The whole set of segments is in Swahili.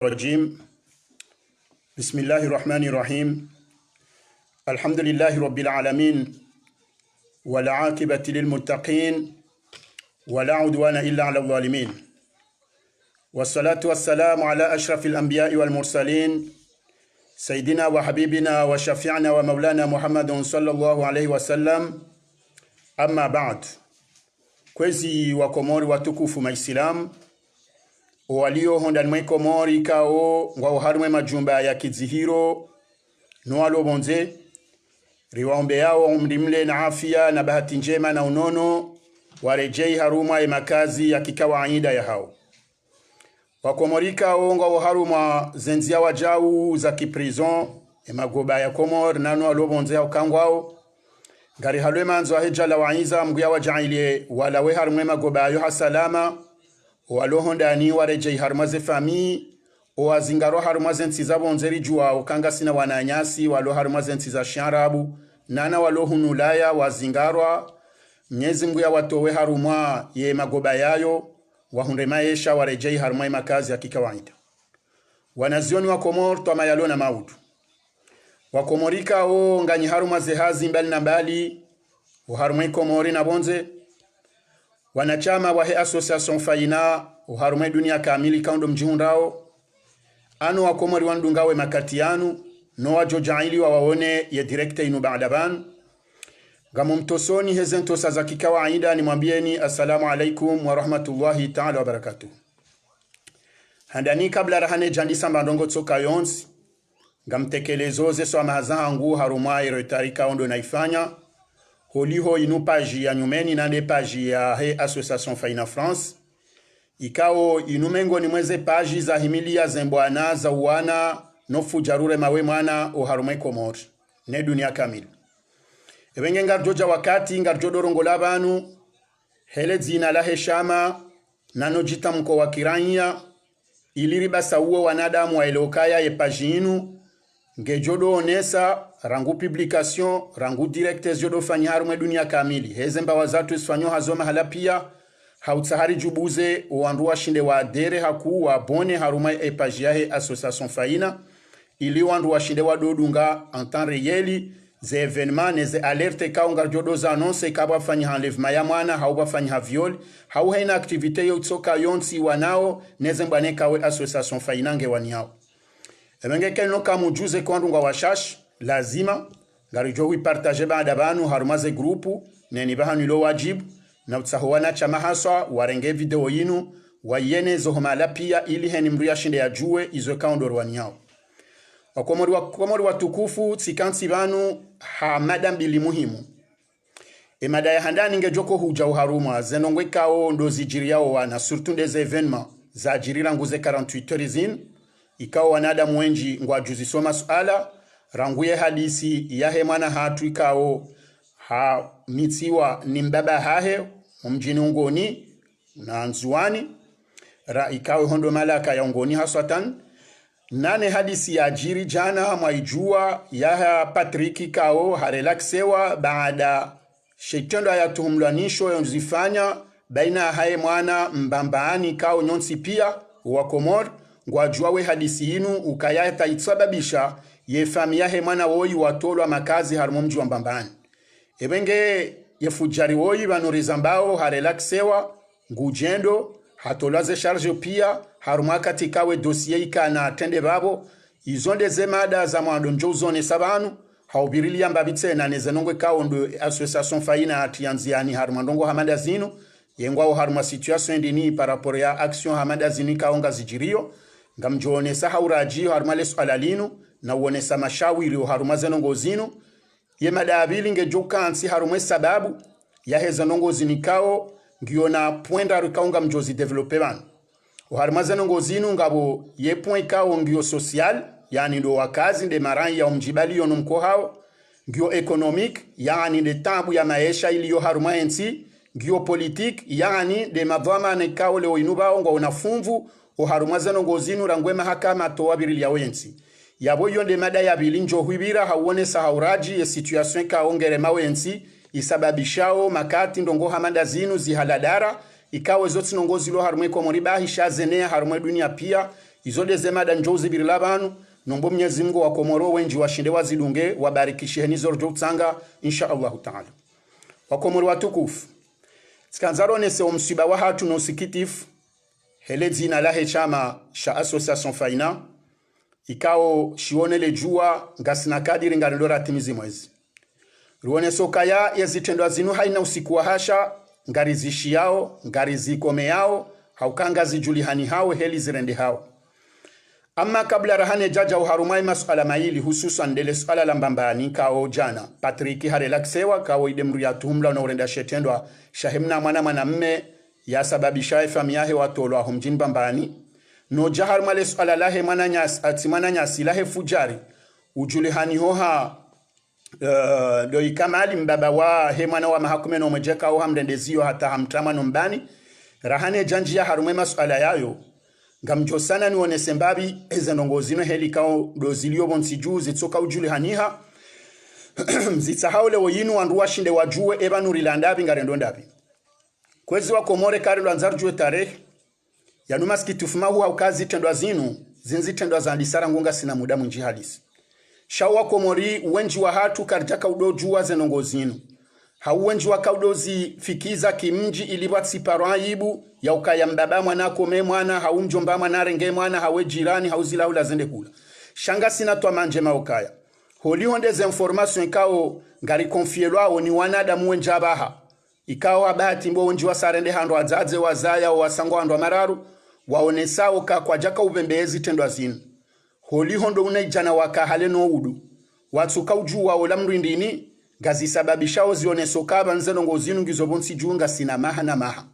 الرجيم بسم الله الرحمن الرحيم الحمد لله رب العالمين والعاقبة للمتقين ولا عدوان إلا على الظالمين والصلاة والسلام على أشرف الأنبياء والمرسلين سيدنا وحبيبنا وشفيعنا ومولانا محمد صلى الله عليه وسلم أما بعد kwezi wa Komori watukufu maislamu walio honda mwe Komori kao ngwa harumwe majumba ya kizihiro nwalo bonze riwaombe yao mdimle na afya na bahati njema na unono warejei haruma ya makazi ya kikawaida ya hao Wakomori kao ngwa haruma zenzia wajau za kiprison magoba ya Komor na nwalo bonze hao kangwao gari halwe manzo heja la waiza mguya wajailie wala we harumwe magoba yo hasalama walohondani warejei harumaze fami owazingaro harumaze ntsiza bonzeri jua ukanga sina wananyasi walo harumaze ntsiza sharabu nana walohunulaya wazingarwa mnyezi mguya watowe harumwa ye magoba yayo wahunde maisha warejei harumwa makazi ya kikawaida wanazioni wa Komor toma yalona maudu Wakomorika o nganyi harumaze hazi mbali na mbali uharumwe Komori na bonze wanachama wa he association faina uharumwe dunia kamili kaundo mjihundao anu wa Komori wandungawe makatianu no wajojaili wa waone ye direkte inu baadaban gamu mtosoni hezento za kikawaida ni mwambieni assalamu alaikum wa rahmatullahi ta'ala wa barakatuh handani kabla rahane jandisa mbandongo tsoka yonsi gamtekelezo ze so mahazangu harumwa irotarika ondo naifanya holiho inu page ya nyumeni na page ya he association faina France ikao inumengo ni mweze page za himilia zembwana za uwana nofu jarure mawe mwana uharumwe Komori ne dunia kamili ebenge ngarjoja wakati ngarjodoro labanu hele zina la heshama nano jita mko wa kiranya iliribasa uwe wanadamu wa elokaya ye page inu ngejodo onesa rangu publication rangu directes jodo fanyaru mwe dunia kamili hezemba wazatu isfanyo hazoma halapia hautsahari jubuze uandua shinde wa adere haku wa bone haruma epajia he association faina ili uandua shinde wa dodunga en temps réel ze evenement ne ze alerte kaunga jodo za annonce kaba fanya enlèvement ya mwana hauba fanya viol hau haina activité yo tsoka yonsi wanao nezemba ne kawe association faina nge waniao Ebenge kelno kamujuze kwa ndunga washash lazima ngarijo hui partage baada banu harumaze grupu neni bahanu lo wajibu na utsahuana chama haswa warenge video yinu wayene zohomala pia ili heni mruya shinde ya juwe izo kaundoro wanyao Wakomori watukufu tsikansi banu ha mada mbili muhimu mada ya handani ngejoko huja uharuma zenongwe kao ndo zijiri yao wana surtout des événements za jirira nguze 48 heures in ikao wanadamu wenji ngwajuzi soma suala ranguye hadisi yahe mwana hatu ikao ha mitsiwa ni mbaba hahe mjini ungoni na nzuani ra ikao hondo malaka ya ungoni haswatan nane hadisi ya jiri jana mwaijua yaha Patrick ikao harelaksewa baada sheitendo ya tuhumlanisho yonzifanya baina hae mwana mbambaani ikao nyonsi pia wa Komori ngwajua we hadisi hinu ukayata itsababisha ye familia he mwana woyi watolwa makazi harumo mji wa Mbambani ebenge ye fujari woyi banuriza mbao harelaksewa ngujendo hatolaze charge pia haruma katika we dossier ikana atende babo izonde zemada za mwandonjo zone sabanu haubirilia mbabitse na nezenongwe kaondo association faina atianziani haruma ndongo hamada zinu yengwa haruma situation ndini par rapport ya action hamada zini kaonga zijirio ngamjone sahauraji harumale sualalinu na uonesa mashawiri harumaze nongozinu ye madabili ngejoka ansi harumwe sababu ya heza nongozini kao ngiona pointa rukaunga mjozi development harumaze nongozinu ngabo ye point kao ngio social yani ndo wakazi nde marangi ya umjibali yono mko hao ngio economic yani nde tabu ya maisha iliyo haruma ensi ngio politique yani de madhama ne kao leo inuba ngo unafunvu uharumaze nongozinu rangwe mahakama towabirili ya wensi yabo yonde mada ya bilinjo huibira hauone sahauraji ye situation ka ongere mawensi isababishao makati ndongo hamanda zinu zihaladara ikawe zoti nongozi lo harumwe Komori bahi shazenea harumwe dunia pia izo dezemada njozi birilabanu nombo Mwenyezi Mungu wa Komoro wenji washinde wazidunge wabarikishe nizo rjotsanga insha Allah taala. Wa Komoro watukufu sikanzaro nese omsiba wa hatu no sikitifu hele zina lahe chama sha association faina ikao shionele jua ngasina kadiri ngalora timizi mwezi ruone sokaya yazitendwa zinu haina usiku wa hasha ngarizishi yao ngarizikome yao haukanga zijulihani hao heli zirende hao. Amma kabla rahane jaja uharumai masuala maili hususan dele suala lambambani kao jana Patrick harelaksewa kao idemru ya tuhumla na urenda shetendwa shahimna mwana mme ya sababisha famiyahe watolo ahum jin bambani no jahar male suala lahe mana nyasi lahe fujari ujulihani hoha do ikamali mbaba wa he mwana wa mahakume no mjeka au hamdendezio hata hamtrama no mbani rahane janji ya harume masuala yayo ngamjo sana nione sembabi ezenongozino helikao dozilio bonsiju zitsoka ujulihaniha zitsahaule woyinu wanduwa shinde wajue eba nurilandabi ngarendo ndabi kwezi wa Komore kari lwanzarjue tarehe yanuma skitufuma huwa ukazi tendwa zinu zinzi tendwa za ndisara ngunga sina muda mwinji halisi shawa Komori uwenji wa hatu karijaka udojua zenongozinu hauwenji wa kaudozi fikiza kimji iliwatsi paraibu ya ukaya mbaba mwana kome mwana haumjomba mwana renge mwana hawe jirani hauzila hula zende kula shanga sina twa manje maukaya holi honde ze information ikao ngari konfielwa ni wanada muwenja baha ikao abati mbo wenji wa sarende hando azaze wazaya wasango hando mararu waonesao ka kwa jaka ubembezi tendwa zinu holi hondo unaijana waka hale no udu watsuka ujua ola mrindini gazi sababishao zioneso kaba nzenongo zinu ngizobonsi junga sina maha na maha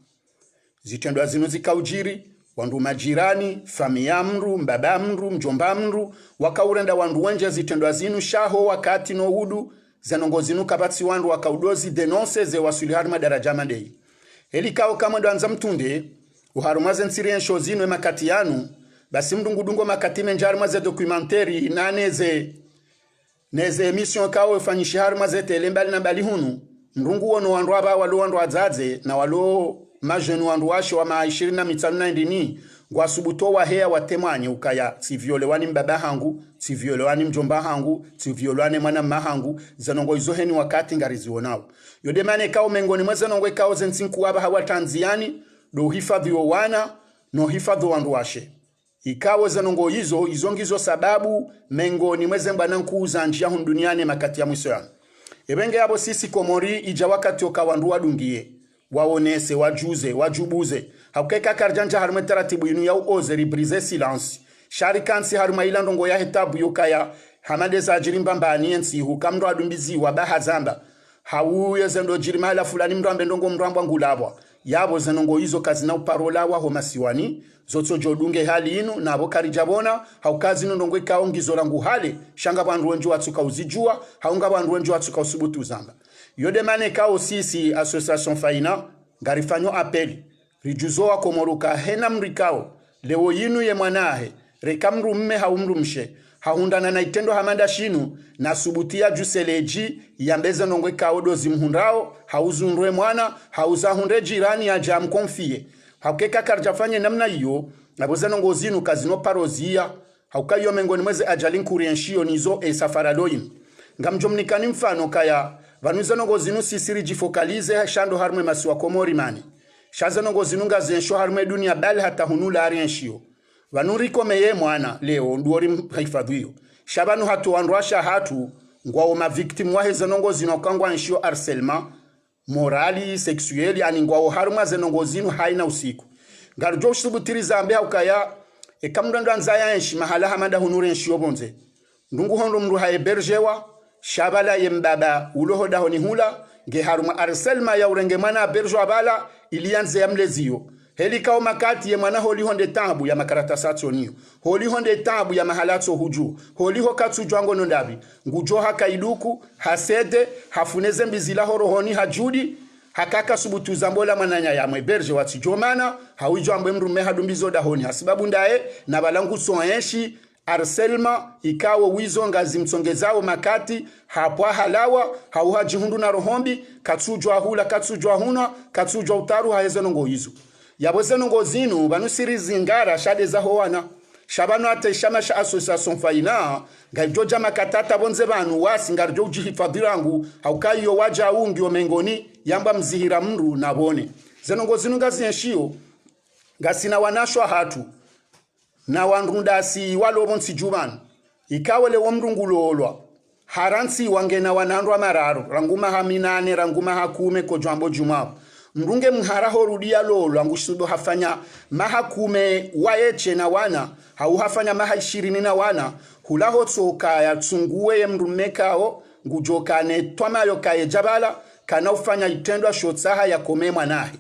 zitendwa zinu zikaujiri wandu majirani familia mru mbaba mru mjomba mru wakaurenda wandu wenje zitendwa zinu shaho wakati no udu zenongo zinu kabatsi wandu wakaudozi denonse ze wasuli harma daraja mandei helikao kama ndo anza mtunde uharumaze nsirien shozinu emakati yanu basi mdungudungo makati menjarma ze dokumentari neze emission kao fanyishi harma ze telembali na bali hunu mrungu wono wandu aba walo wandu azaze na walo majenu wandu washo wa maishiri na mitanu na indini ngwa subuto wa hea watemanye ukaya tiviolewani mbaba hangu tiviolewani mjomba hangu tiviolewani mwana mahangu zanongo izoheni wakati ngarizi wonao yodemane kao mengoni mweze nongwe kao zensinku waba hawa tanziani do hifadhi wana no hifadhi wandu washe ikawo zanongo izongizo sababu mengoni mweze mbana nkuuza njia duniani makati ya mwiso ya ebenge yabo sisi Komori ija wakati oka wandu wadungie waonese wajuze wajubuze haukeka karjanja harume taratibu inu ya uoze ribrize silence sharikansi haruma ila ndongo ya hetabu yukaya hamade za jirimbambani ensi hukamdo adumbizi wabaha zamba hauye zendo jirimala fulani mrambe ndongo mrambwa ngulabwa yabo zenongo hizo kazi na uparola wa homasiwani zotso jodunge hali inu na abokari jabona haukazi ndongo ikao ngizo rangu hale shanga bandu wenju watsuka uzijua haunga bandu wenju watsuka usubutu zamba yodemane kao sisi association faina ngarifanyo apeli rijuzo wa Komoruka hena mrikao leo yinu ye mwanahe rekamru mme haumrumshe haundana na itendo hamanda shinu na subutia juseleji yambeze nongwe kao dozi mhundao hauzunrwe mwana hauzahunde jirani ya jam konfie haukeka karjafanye namna hiyo naboze nongo zinu kazino parozia haukayo mengoni mweze ajalin kurienshio nizo safaraloin ngamjomnikani mfano kaya vanuza nongo zinu sisiri jifokalize shando harmwe masiwa Komori mani shaza nongo zinunga zensho harmwe dunia bali hata hunula arienshio vanuri komeye mwana leo nduori haifadhiyo shabanu hatu wanruasha hatu ngwao mavictim waheza nongo zinokangwa nshio harcèlement morali sexueli ani ngwao haruma zenongo zinu haina usiku ngarujo subutiri zambe ukaya ekamndando anzaya enshi mahala hamada hunure nshio bonze ndungu hondo mru haeberjewa shabala yembaba ulohoda honi hula nge haruma arselma ya urenge mana berjo abala ilianze ya mlezio helikao makati ye mwana holi honde tabu ya makarata satsoniyo holi honde tabu ya mahalatso huju holi ho katsu jwango nondabi ngujo hakaiduku hasede hafuneze mbizila horohoni hajudi hakaka subutu zambola mananya ya mweberje watijomana hawijo ambe mrume hadumbizo dahoni hasibabu ndae na balangu soenshi arselma ikawo wizo ngazi msongezao makati hapwa halawa hauha jihundu na rohombi katsujwa hula katsujwa huna katsujwa utaru haezo nongo hizo yaboze nongo zinu banusiri zingara shade za howana shabano ate shama sha association faina ngaijo jama katata bonze banu wasi ngarjo ujihifadhirangu haukayo waja ungi omengoni yamba mzihira mru nabone zenongo zinunga zinshio ngasina wanashwa hatu na wandundasi walo bonsi juman ikawele womrungulolwa haransi wangena wanandwa mararo ranguma haminane ranguma hakume ko jambo jumao mrunge mharaho rudia lolo angushudo hafanya mahakume waeche na wana hauhafanya maha 20 na wana hulaho tsoka ya tsunguwe ye mrumekao ngujokane twamayo kaye jabala kana ufanya itendwa shotsaha ya kome mwanahe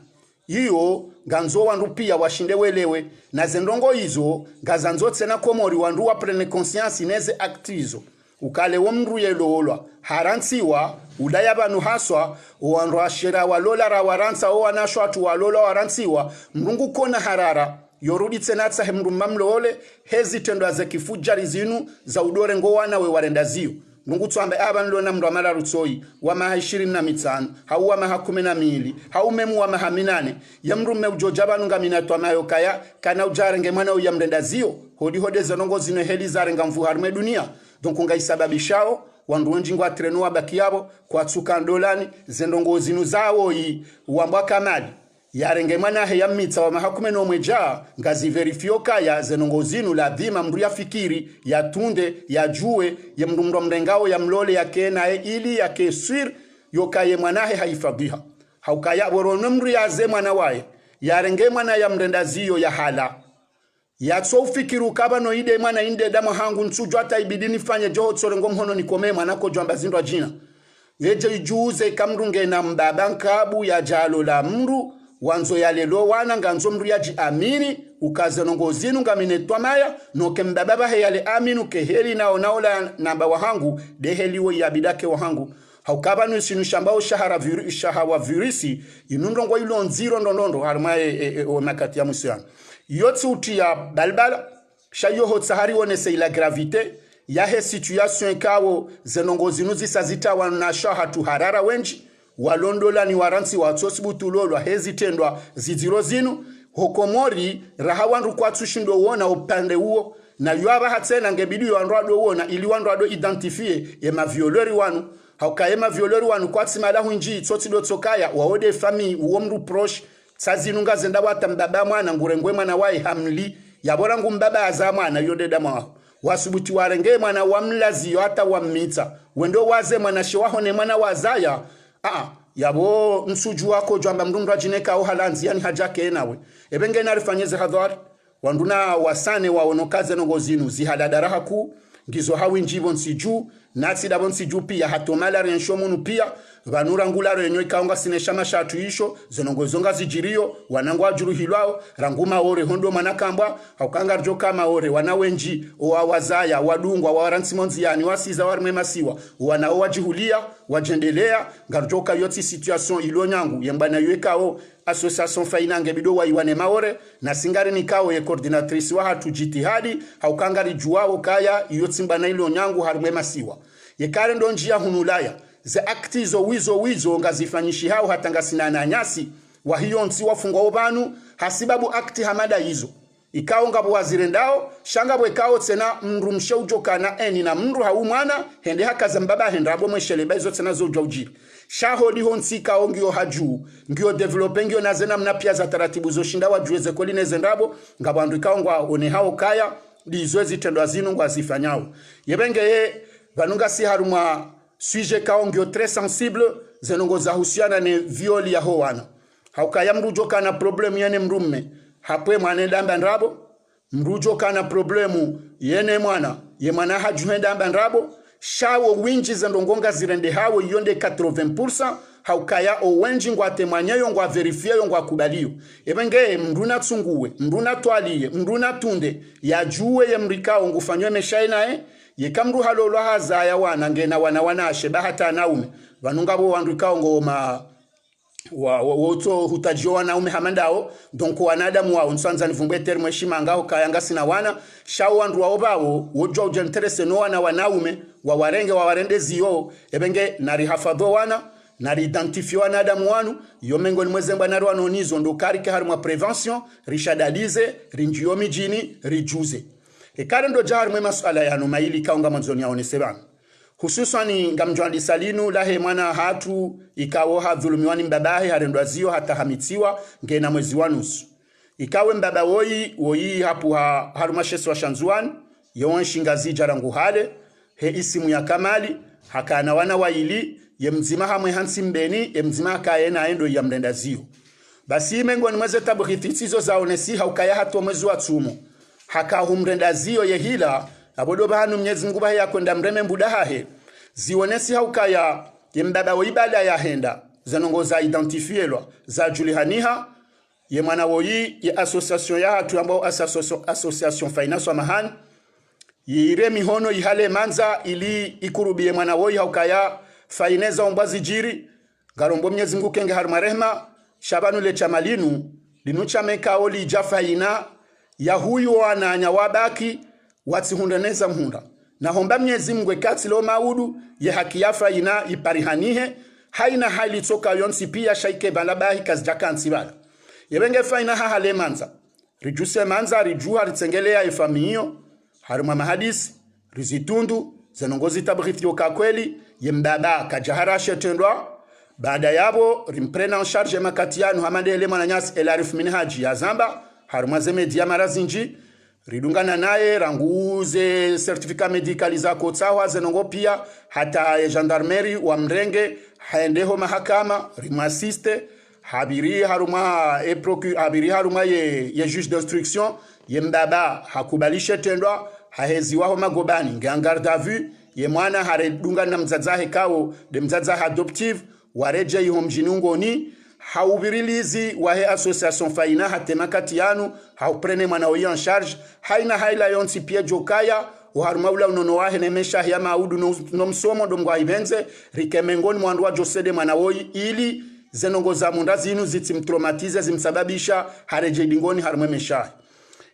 iyo ganzo wandu pia washinde welewe na zendongo hizo ngazanzo tsena komori wandu wa prene conscience ineze actizo ukale womru yelolwa haransiwa udaya banu haswa wandu ashira walola ra waransa o wanashwa tu walola waransiwa mrungu kona harara yorudi tsena tsa hemru mamlole hezi tendo za kifujari zinu za udore ngo wana we warendazio Mungu tuambe abantu na mndu amala rutsoi wa maha 25 hau wa maha 12 hau memu wa maha 8 yamru meujoja banu ngamina twamayo kaya kana ujarenge mwana uyamrendazio hodi hode zanongo zino heli zarenga mvuharme dunia donc ngaisababishao wandu wenjingo atreno wabaki yabo kwa tsuka ndolani zendongo zinu zawo yi uambwa kamali yarenge mwana he yamitsa wa maha 11 ngazi verifioka ya zenongo zinu la dhima mru ya fikiri ya tunde ya juwe ya mrumro mrengao ya mlole ya kena ili ya keswir yokaye mwanahe haifadhiha haukaya borono mru ya ze mwana wae yarenge mwana ya mrendaziyo ya hala ya tso ufikiru kaba no ide mwana inde damo hangu nsujo hata ibidini fanye joho tsorengo mhono nikome mwana ko jwamba zindwa jina yeje ijuze kamrunge na mbaba nkabu ya jalo la mru wanzo ya lelo wana nganzo mru yaji amini ukaze nongo zinu ngamine twamaya noke mbaba he yale aminu ke heli na onaola namba wahangu de heliwe ya bidake wahangu haukaba nusinu shambao shahawa virisi inundongo ilo nziro ndondo harmae makati ya musiano yotsi uti ya balbala shayoho tsahari wonese ila gravite ya he situation kawo zenongo zinu zisazita wana shahatu harara wenji walondola ni waransi watsosibutulolwa hezitendwa ziziro zinu hokomori rahawandu kwatsushindo wona upande uo na yuaba hatsena ngebidi wanrado wona ili wanrado identifie ema violeri wanu haukaema violeri wanu kwatsimala hunji tsotsido tsokaya waode fami uomru proche tsazinunga zenda wata mbaba mwana ngurengwe mwana wai hamli yabora ngumbaba azamwana yodeda mwa wasubuti warenge mwana wamlazi hata wamita wendo waze mwana shiwaho ne mwana wazaya yabo nsuju wako jwamba mrundu ajineka au halanzi yani hajake nawe ebenge narifanyeze hadhar wanduna wasane waonokaze nongozinu zihadadaraha ku ngizo hawi njibo nsiju natsi dabo nsiju pia hatomala rensho munu pia vanura ngularo yenyo ikaonga sineshama shatu isho zenongozonga zijirio wanangwa juruhilwao ranguma ore hondo manakambwa haukanga rjo kama ore wanawenji wazaya wadungwa waransi monziani wasiza warme masiwa wanao wajihulia wajendelea ngarjoka yoti situation ilonyangu yembana yuekao association fainange bido waiwane maore na singari nikao ye coordinatrice wa hatu jitihadi haukanga rijuao kaya yoti mbana ilonyangu harme masiwa yekare ndo njia hunulaya ze aktizo wizo ngazifanyishi hao hatangasina na nyasi wa hiyo nsi wafungwa obanu hasibabu akti hamada hizo ikao ngabo wazirendao shangabo ikao tsena mrumshe ujokana eni na mru haumana hende hakaza mbaba hendabo mwesheleba hizo tsena zoja ujiri shaho liho nsi kao ngio haju ngio develope ngio nazena mnapia za taratibu zo shinda wajueze koli nezendabo ngabo andu ikao ngwa one hao kaya lizoezi tendo azinu ngwa zifanyao yebenge ye vanunga si harumwa sujet kaongio très sensible zenongo za husiana ne violi ya howana haukaya mrujo kana problemu yene mrumme hapwe mwane damba nrabo mrujo kana problemu yene mwana ye mwana hajuhe damba nrabo shawo winji zendongonga zirende hawo yonde 80% haukaya o wenji ngwa temanyayo ngwa verifieyo ngwa kubalio ebenge mruna tsunguwe mruna twaliye mruna tunde ya juwe ye mrikao ngufanywe meshaina yekamru halolo hazaya wana ngena wanashe bahata naume vanungabo wandukao ngoma woto hutajio wanaume hamandao donc wanadamu wao nsanza nivumbwe termo shimangao kayanga sina wana shao wandu wao bawo wojo ujenterese no wana wanaume wawarende ziyo ebenge nari hafadho wana nari identifio wanadamu wanu yomengo ni mwezemba nari wanonizo ndo karike harumwa prevention rishadalize rinjiomi jini rijuze Kare ndo jahar mwe masuala ya numaili kaunga mwanzoni yaonese bana. Hususani ngamjwandi salinu lahe mwana hatu ikawo hadhulumiwani mbabahe harendwa zio hata hamitiwa ngena mwezi wa nusu. Ikawe mbaba woyi hapu harumashesu wa shanzuan yawon shingazi jarangu hale he isimu ya kamali hakana wana waili ye mzima hamwe hansi mbeni ye mzima hakaena endo ya mrenda zio. Basi mengo ni mweze tabu hititizo za onesi haukaya hatu mwezi wa tumu haka humrenda zio ye hila abodo bahanu mnyezi ngubahe ya kwenda mreme mbudahahe zionesi haukaya ye mbaba woyi bada ya henda zanongo za identifielwa za julihaniha ye mwana woyi ye association ya hatu ambao association finance wa mahani yire mihono ihale manza ili ikurubie mwana woyi haukaya faineza ombazi jiri garombo mnyezi ngu kenge harumarehma shabanu le chamalinu linucha meka oli jafaina ya huyu wananya wabaki watihundeneza mhunda na homba mnyezi mgwe kati lo maudu ye haki ya faina iparihanihe haina hali toka yonsi pia shaike balabahi kazjakansi bala yebenge faina hahale manza rijuse manza rijuha ritsengelea ifamiyo haruma mahadisi rizitundu zenongozi tabrithio kakweli yembaba kajaharashe tendwa baada yabo rimprena en charge makatianu hamadele mwananyasi elarif minhaji ya zamba haruma zemedia marazinji ridungana naye ranguze certificat medical za kotsawa zenongo pia hata gendarmerie wa mrenge haendeho mahakama rimasiste habiri haruma habiri haruma ye juge d'instruction yembaba hakubalishe tendwa haheziwaho magobani ngangarda à vue ye mwana haredunga na mzazahe kao de mzazahe adoptive wareje yiho mjinungoni haubirilizi wahe association faina hatemakati yanu hauprene mwana oyi en charge haina haila yonsi pia jokaya uharumaula unono wahe nemesha ya maudu no msomo do mgwa ibenze rikemengoni mwandu wa josede mwana oyi ili zenongo za munda zinu zitimtraumatize zimsababisha hareje dingoni harumemesha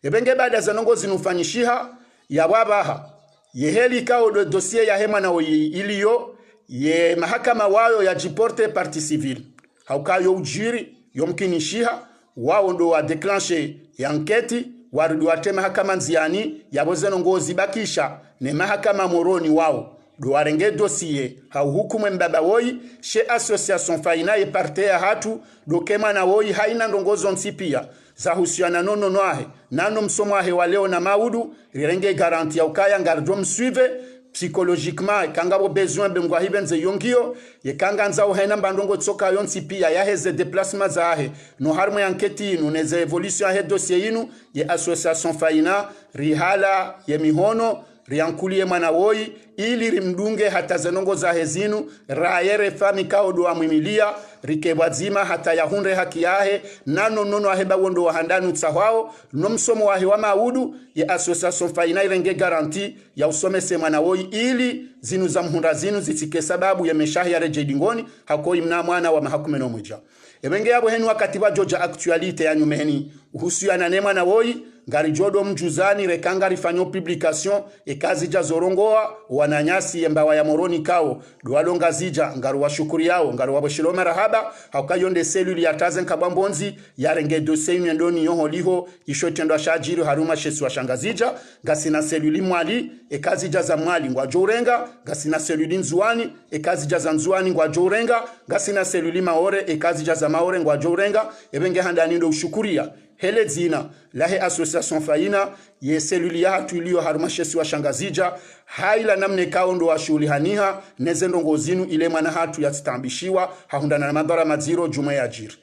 ebenge baada zenongo zinufanyishiha ya wabaha yeheli kao do dossier ya hema na oyi iliyo ye mahakama wayo ya jiporte parti civile haukayo ujiri yomkinishiha wao ndo wa declenche ya anketi warudu watema mahakama nziani yabozeno ngozi bakisha ne mahakama moroni wao do warenge dossier hauhukumu mbaba woyi she association faina ye parte ya hatu do kema na woyi haina ndongozo nsipia za husiana nono noahe nano msomo ahe waleo na maudu rirenge garanti ya ukaya ngardo msuive psychologiquement kangabo besoin bengwa hibenze yongio ye kanganza uhena mbandongo tsoka yonsi pia ya heze déplacement zahe no harmo yanketi inu neze evolution he dossier inu ye association faina rihala ye mihono riankulie mwana woyi ili rimdunge hata zenongo za hezinu raere fami kao do amwimilia rikebwazima hata yahunre haki yahe nano nono aheba wondo wahandanu tsahwao no msomo wahe wa maudu ye association faina irenge garanti ya usomese mwana woyi ili zinu za mhunda zinu zitike sababu ya meshahi ya reje dingoni hakoi mna mwana wa mahakumeno mwija ebenge yabo henu wakati wa joja actualite ya nyumeni uhusiana ne mwana woyi ngari jodo mjuzani rekanga rifanyo publication ekazi ja zorongoa wananyasi mbawa ya moroni kao dualonga zija ngaru wa shukuri yao ngaru wa shiloma rahaba haukayonde seluli ya tazen kabambonzi ya renge dossier nyendoni yoho liho isho tendo shajiri haruma shesu wa shangazija gasina seluli mwali ekazi ja za mwali ngwa jorenga gasina seluli nzuani ekazi ja za nzuani ngwa jorenga gasina seluli maore ekazi ja za maore ngwa jorenga ebenge handani ndo ushukuria hele zina lahe association faina ye seluli ya hatu iliyo harumashesi wa shangazija haila namne kaondo wa shuli haniha nezendo ngozinu ile mwana hatu ya titambishiwa hahundana na madhara maziro jume ya jiri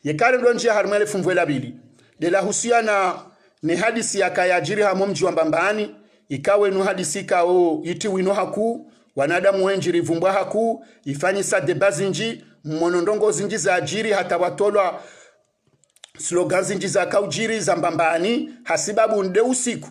ye kare ndo njia harumele fumvwela bili de la husiana ne hadisi ya kaya jiri hamo mji wa mbambani ikawe nu hadisi kao iti wino haku wanadamu wenjiri vumbwa haku ifanyisa debazi nji monondongo zinji za ajiri hata watolwa slogan zinji za kaujiri za mbambani hasibabu nde usiku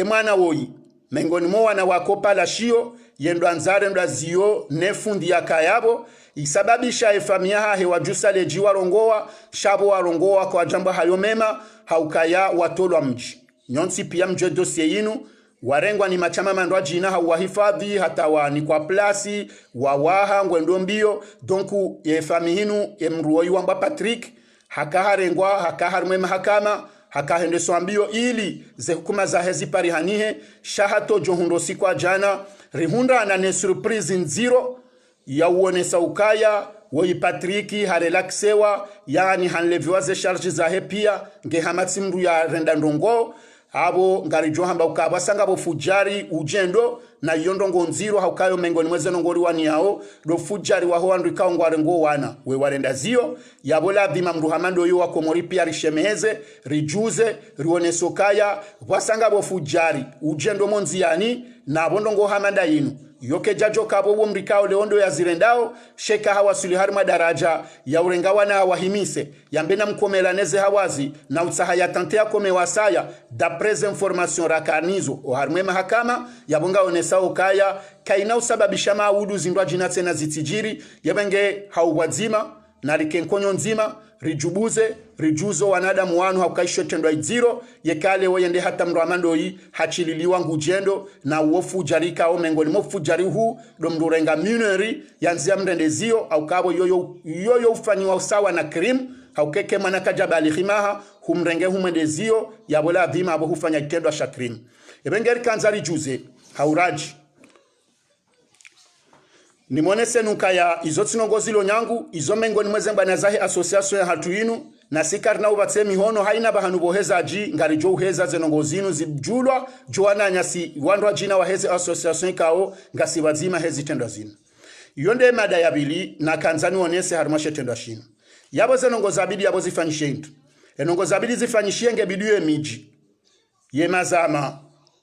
mwana woyi mengoni mo wana wakopa la shio yendo anzare ndo azio nefundi ya kayabo isababisha efamia hahe wajusa leji warongoa shabo warongoa kwa jambo hayo mema haukaya watolwa mji nyonsi pia mje dossier yinu warengwa ni machama mandwa jina hawahifadhi hata wani kwa plasi wawaha ngwendo mbio donku efami hinu emruoyi wamba Patrick hakaharengwa hakaharumwe mahakama hakahende swambio ili ze hukuma za hezi parihanihe shahato johundo sikwa jana rihunda na surprise nziro ya uonesa ukaya woi Patriki harelaksewa yani hanleviwa ze charge za hepia nge hamatsi mru ya renda ndongo abo ngarijo hamba ukabasanga bo fujari ujendo na yondongo nziro haukayo mengoni mweze nongori wani yao do fujari waho wandu ikao ngware ngo wana we warenda zio yabola bima mruhamando yu wako mori pia rishemeze rijuze rionesokaya wasanga bo fujari ujendo monziani na bondongo hamanda yinu yoke jajo kabo wo mrikao leondo ya zirendao sheka hawasuli harma daraja ya urengawa na wahimise yambena mkomelaneze hawazi na utsaha ya tantea kome wasaya d'après information rakanizo o harme mahakama yabonga onesao kaya kaina usababisha maudu zindwa jinatse na zitijiri yabenge hauwazima na likenkonyo nzima rijubuze rijuzo wanadamu wanu haukaisho tendwa iziro yekale wayende hata mramando yi hachililiwa ngujendo na uofu jarika o mengoni mofu jarihu domdurenga mineri yanzia mrendezio au kabo yoyo ufanyiwa usawa na krim haukeke manaka jabali khimaha humrenge humendezio yabola dhima abo hufanya kitendo shakrim ebengeri kanzari juze hauraji nimone senuka ya izotinongozi lo nyangu izo mengoni mwezemba na zahe association ya hatu inu na sikarna ubatse mihono haina bahanu boheza aji ngari jo uheza zenongozinu zibjulwa joana nyasi wandwa jina wa hezi association kao ngasi wazima hezi tendo zinu yonde mada ya bili na kanzani onese harumashe tendo shinu yabo zenongozabidi yabo zifanyishe intu enongozabidi zifanyishe nge bidiwe miji ye mazama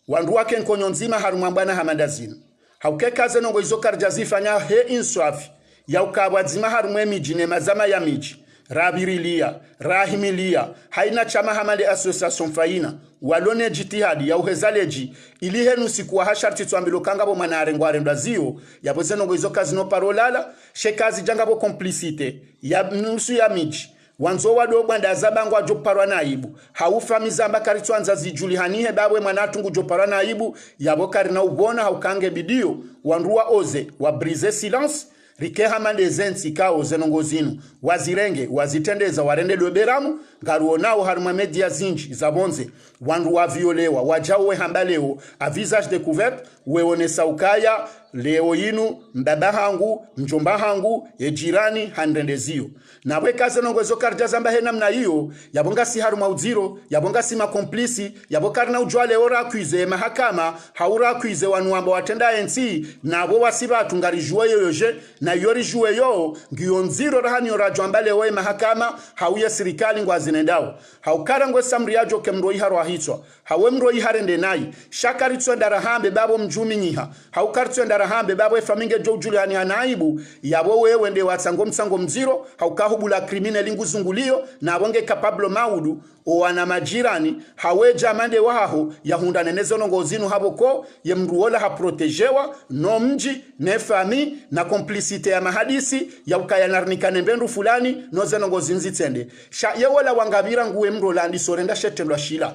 wandu wake nkonyo nzima harumambana hamandazinu haukeka zenongo izo karja zifanya he inswafi ya ukabwazima harumwe miji ne mazama ya miji rabirilia rahimilia haina chama hamale association faina walone jitihadi ya uhezaleji ili henu sikuwa hasharti tuambilo kangabo manare ngware ndazio ya bozenongo izo kazi no parolala shekazi jangabo complicite ya nusu ya miji wanzo wado bwanda zabango ajoparwa naibu haufamiza mbakari twanza zijulihanihe babwe mwanatungu joparwa naibu yabokari na ubona haukange bidio wanruwa oze wa brise silence rikeha mande zensi kao zenongozinu wazirenge wazitendeza warende lweberamu ngaruonao haruma media zinji zabonze wanru wa violewa wajawe hambaleo a visage découvert weonesa ukaya leo yinu mbaba hangu mjomba hangu ejirani handendezio na weka zenongozo karja zamba he namna hiyo yabonga si haruma uziro yabonga si makomplisi yabokari na ujwale ora akuize mahakama haura akuize wanuamba watenda NC na abo wasibatu ngarijwe yoyoje na yori juwe yo ngiyonziro rahani orajwambale we mahakama hauye serikali ngwazinendao haukara ngwe samriajo kemroi harwa hitwa hawe mroi harende nai shakari tswenda hambe babo mjumi nyiha haukari tswenda hambe babo efaminge jojuli hani hanaibu yabo wewe nde watsango msango mziro haukahubula criminal nguzungulio na abonge kapablo maudu o wana majirani haweja mande waho yahunda nenezo nongozinu haboko ye mruola ha protegewa no mji ne fami na complicite ya mahadisi ya ukayanarnikane mbendu fulani no zenongozinzi tsende sha yewola wangabira nguwe mrolandi sorenda shetendwa shila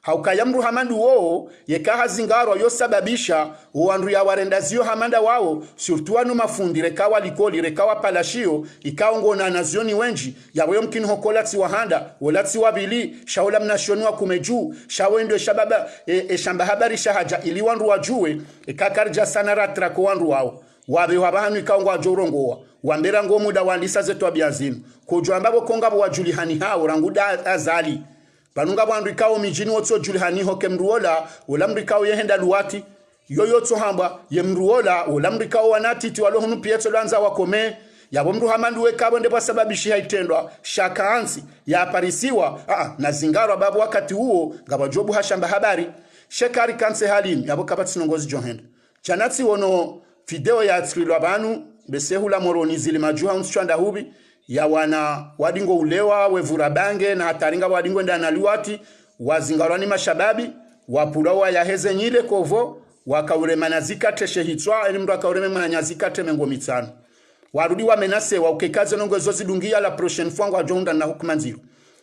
haukayamru hamandu woo yekaha zingaro yosababisha uandru ya warendazio hamanda wao surtout anu mafundire kawa likoli rekawa palashio ikaongo na nazioni wenji yawe mkini hokolati wahanda wolati wabili shaola mnashoni wa kumeju shawendo shababa shamba habari shahaja ili wandu wajue ikakarja sana ratrako wandu wao wabe wabahanu ikaongo wajorongowa wambera ngo muda wandisa zetu wabiazimu kujua ambabo konga wajulihani hao ranguda azali Panunga wandu ikao mijini wotso julihani hoke mruola ulamrikao yehenda luwati yoyotso hamba ye mruola ulamrikao wanatiti walohunu pietso lanza wakome yabo mru hamandu wekabo ndeba sababishi haitendwa shakaansi ya aparisiwa na zingaro babu wakati huo ngabajobu hashamba habari shekari kanse halini yabo kapati nongozi johenda chanatsi wono video ya atsrilwa abanu besehula moroni zili majuha unsuchanda hubi ya wana wadingo ulewa wevura bange na hataringa wadingo ndana liwati wazingarwani mashababi wapulawa ya heze nyile kovo wakauremana teshe hitwa ili mdu wakauremana zikate mengo mitano warudi wamenase wa ukekaze nongo zozi dungia la prochaine fois ngwa jonda na hukumanziru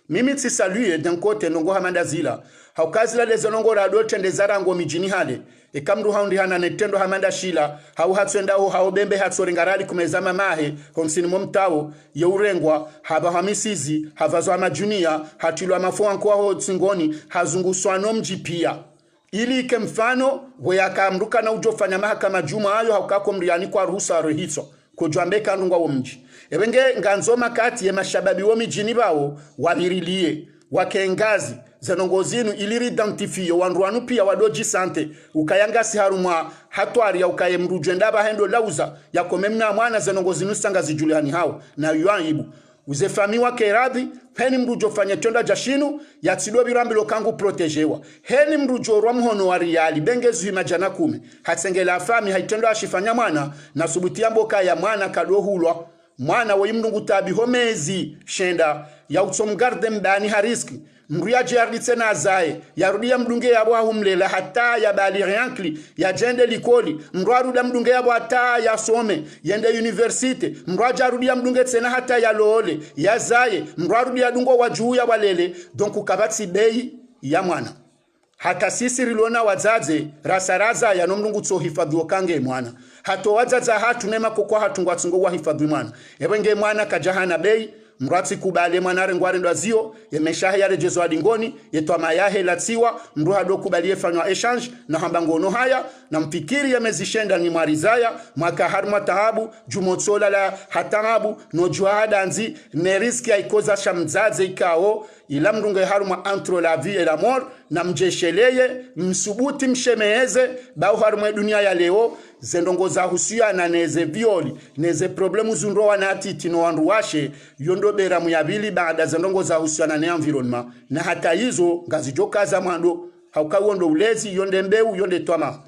mimi tsi salue d'un côté nongo hamanda zila haukazi la lezonongo rado tende zarango mijini hale ekamru haundi hana netendo hamanda shila hau hatwenda ho haobembe hatsoringarali kumezama mahe honsini momtao yeurengwa haba hamisizi havazo amajunia hatilwa mafuanko ho tsingoni hazunguswano mjipia ili ke mfano weyakamruka na ujofanya mahakama juma ayo haukako mriani kwa ruhusa rohitso kujwambeka ndungwa wo mji ebenge nganzoma kati ya mashababi wo mijini bawo wabirilie wakengazi zenongozinu iliri identifio wanruanu pia wadoji sante ukayangasi harumwa hatwari ya ukayemrujenda bahendo lauza yakomemna mwana zenongozinu sangazi Juliani hao na yuanibu uzefami wake radhi heni mrujo fanya tonda jashinu ya tido birambilo kangu protejewa heni mrujo rwa mhono wa riyali bengezu imajana 10 hatsengela afami haitendo ashifanya mwana na subutia mboka ya mwana kadohulwa mwana wa imnungu tabi homezi shenda ya utsomgarde mbani hariski mruya jarditse na azae ya rudia mdunge yabo humlela hata ya bali riankli ya jende likoli mruya rudia mdunge yabo hata ya some yende universite mruya jarudia mdunge tsena hata ya loole ya zae mruya rudia dungo wajuu ya walele donc ukabatsi bei ya mwana hata sisi rilona wazaze rasaraza ya nomdungu tso hifadhi okange mwana hato wazaza hatu nema kokwa hatungwa tsungo wa hifadhi mwana ebenge mwana kajahana bei mratsi kubale mwanare ngware ndwazio yemeshahe ya rejezo adingoni yetwa mayahe latiwa mruha do kubalie fanywa exchange na hambangono haya na mpikiri yamezishenda ni marizaya mwaka harma tahabu jumotsola la hatahabu no juhada nzi ne riski ya ikoza shamzaze ikao ila mrunge harma entre la vie et la mort na mjesheleye msubuti mshemeeze bao harma dunia ya leo zendongo za husia na neze violi neze problemu zunroa na atiti no wanruwashe yondo bera muyabili baada zendongo za husia na environment na hata hizo ngazijoka za mwando haukawondo ulezi yonde mbeu yonde twama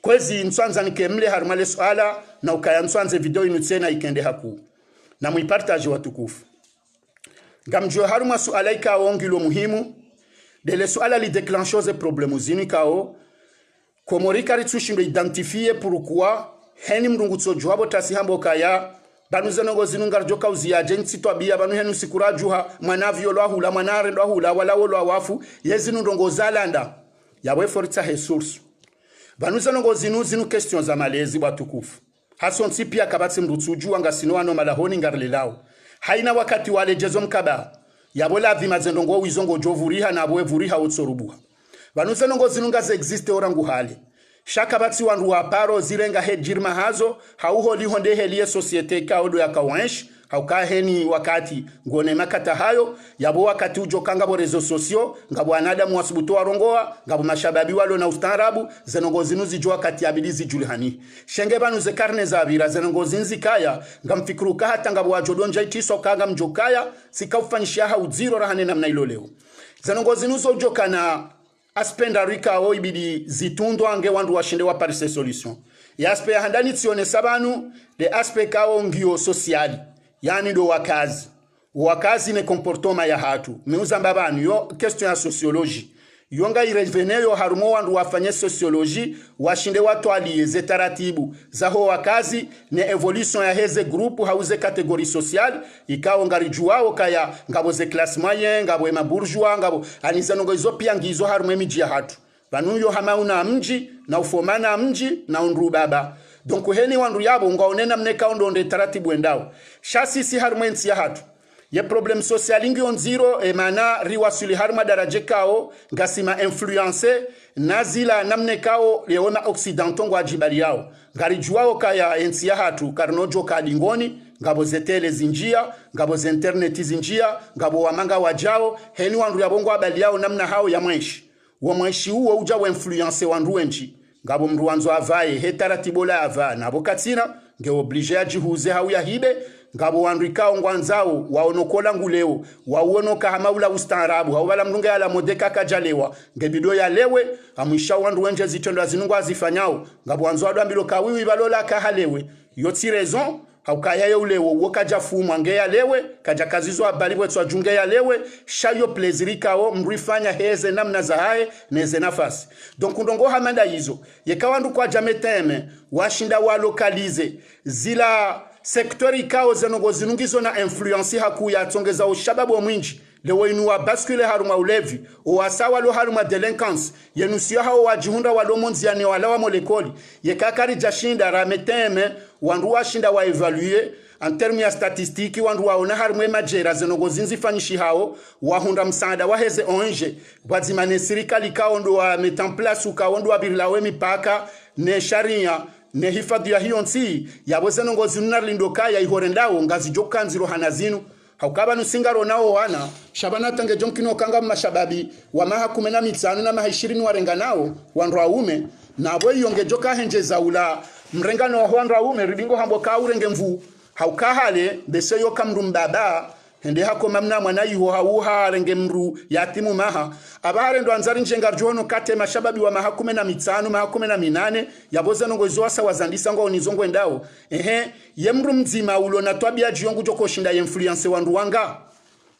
kwezi nswanza nikemle harumale swala na ukaya nswanze video inutsena ikende haku na muipartage watukufu ngamjwe haruma swala ikawo ngilo muhimu dele swala li déclencheuse problemu zini kao komorika ritsushimbe identifier pourquoi heni mrungu tsojo abo tasi hambo kaya banu zenongo zinungar joka uzia jensi twabia banu henu sikurajuha manavyo lwahula manare lwahula wala wolwa wafu yezinu ndongo zalanda yawe fortsa resource banu zenongo zinu question za malezi watukufu hasonsi pia kabatsi mrutsuju anga sino ano malahoni ngarlelao haina wakati wale jezo mkaba yabola vima zendongo wizongo jovuriha na abwe vuriha utsorubuha Vanuze nongo zinunga ze existe orangu hali. Shaka batsi wanru waparo zirenga hejirma hazo, hauho liho ndehe societe kaudo ya kawansh, hauka heni wakati ngone makata hayo, yabo wakati ujo kangabo rezo sosio, ngabo anadamu wasubuto warongoa, ngabo mashababi walo na ustarabu, zenongo zinuzi jua kati abilizi julihani. Shenge banuze karne za avira, zenongo zinzi kaya, ngamfikru kahata ngabo wajodonja itiso kaga mjokaya, sika ufanishiaha uziro rahane namna ilo leo. Zenongo zinuzo ujo kana aspenda rika o ibidi zitundo ange wandu washinde wa parise solution. Ya aspe ya handani tsione sabanu de aspe kao ngio sociali. Yani do wakazi. Wakazi ne komportoma ya hatu. Meuza mbabanu yo question ya sociologie. Yonga ireveneyo harumo wandu wafanye sociologie washinde watu aliyeze taratibu zaho wakazi ne evolution ya heze grupu hauze kategori social ikao ngarijuwao kaya ngabo ze classe moyenne ngabo ema bourgeois ngabo anizanongo izo pia ngizo harumo emiji ya hatu vanuyo hamauna mji na ufomana mji na unru baba donc heni wandu yabo ngaonena mneka ondonde taratibu endao shasisi harumo ensi ya hatu ye problem social ingi on zero emana riwasuli harma daraje kao ngasima influence nazila namne kao lewema occidental ngwa jibali yao ngarijuwao kaya ensi ya hatu karnojo kadingoni ngabo zetele zinjia ngabo ze internet zinjia ngabo wamanga wajao heni wandu yabongo abali yao namna hao ya mwenshi wa mwenshi huo uja wa influence wandu wenji ngabo mruanzo avaye hetaratibola ava nabo katina nge oblige ajihuze hao ya hibe ngabo wandikao ngwanzao waonokola nguleo waonoka hamaula ustaarabu hawala mrunga ya la modeka kajalewa ngebido ya lewe amwisha wandu wenje zitendo azinungwa azifanyao ngabo wanzo adambilo kawiwi balola kahalewe yoti raison haukaya ya ulewo wokaja fumu nge ya lewe kaja kazizo abali bwetwa junge ya lewe shayo plezirika o mrifanya heze namna za hae neze nafasi donc ndongo hamanda hizo yekawandu kwa jameteme washinda wa lokalize zila sektori kao zenongo zinungizo na influenci haku ya tongeza ushababu mwinji lewo inu wa bascule haruma ulevi o asawa lo haruma delinquence yenu sio hao wajihunda walomonzi yani walawa molekoli yekakari jashinda rameteme wandu washinda wa evaluer en termes ya statistiki wandu waona harumwe majera zenogozinzi fanyishi hao wahunda msaada waheze onje wazimane serikali kaondo wa metan place ukaondo wa birlawe mipaka ne sharia ne hifadhi ya hiyo nsi yabo zenongozi nunarlindoka ya ihorendao ngazi jokanziro hanazinu haukaba nusingaro nao wana shabana tange jonkino kanga mashababi wa maha 15 na maha 20 warenga nao wandu waume na abo yongejoka henje zaula mrengano wa wandu waume ridingo hambo ka urenge mvu haukahale bese yo kamrum baba hende hako mamna mwana iho hauha renge mru yatimu maha abahare ndo anzari njengar jono kate mashababi wa maha 15 maha 18 yaboza nongo zoasa wazandisa ngo nizongo endao yemru mzima ulo na twabia jiongu joko shinda influence wandu wanga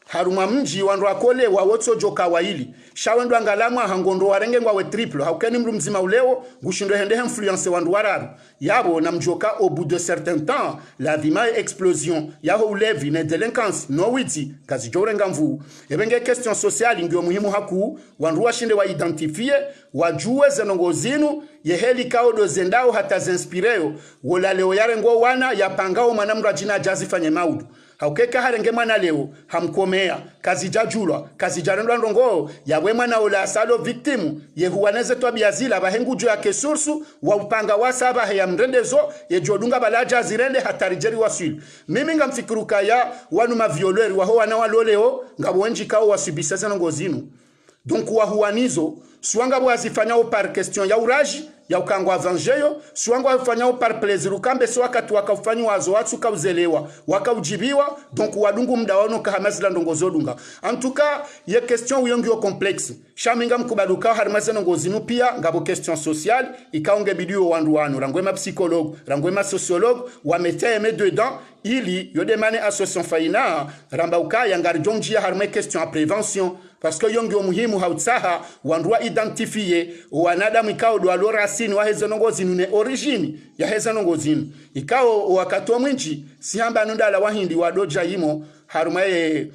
haruma mji wandu akole wa wotso joka waili shawendo angalamwa hangondo warenge ngwa we triple haukeni mru mzima uleo gushindo hende influence wandu wararu yabo na mjoka au bout de certain temps la vima explosion yaho ulevi ne delinquence no witi kazi jorenga mvu ebenge question sociale ngio muhimu haku wandu washinde wa identifier wajue zenongo zinu yeheli kao do zendao hata zinspireo wola leo yarengo wana yapangao manamra jina jazi fanye maudu haukeka harenge mwana leo hamkomea kazi jajulwa kazi jarendwa ndongo yawe mwana ola salo victimu yehuwaneze twabiazila bahengujo ya kesursu wa upanga wasaba ya mrendezo yejodunga balaja zirende hatarijeri wasili mimi ngamfikiruka ya wanu mavioleri waho wana waloleo ngabwenji kao wasibisese ngozinu donc wahuanizo suanga bwazifanyao par question ya uraji ya ukangwa avangeyo suanga wafanyao par plaisir ukambe so wakati wakafanywa wazo watu kauzelewa wakaujibiwa donc wadungu mda wano kahamazila ndongozodunga en tout cas ye question uyongio complexe shaminga mkubaduka harimazeno ngozinu pia ngabo question sociale ikaonge bidio wandu wanu rangwema psychologue rangwema sociologue wameteme dedans ili yodemane association faina ramba ukaya ngarjonjia harime question à prévention parce que yongi muhimu hautsaha wandua identifier wanadamu ikao do alorasini wa hezonongo zinu ne origine ya hezonongo zinu ikao wakati wa mwinchi sihamba nundala wahindi wadoja yimo harumae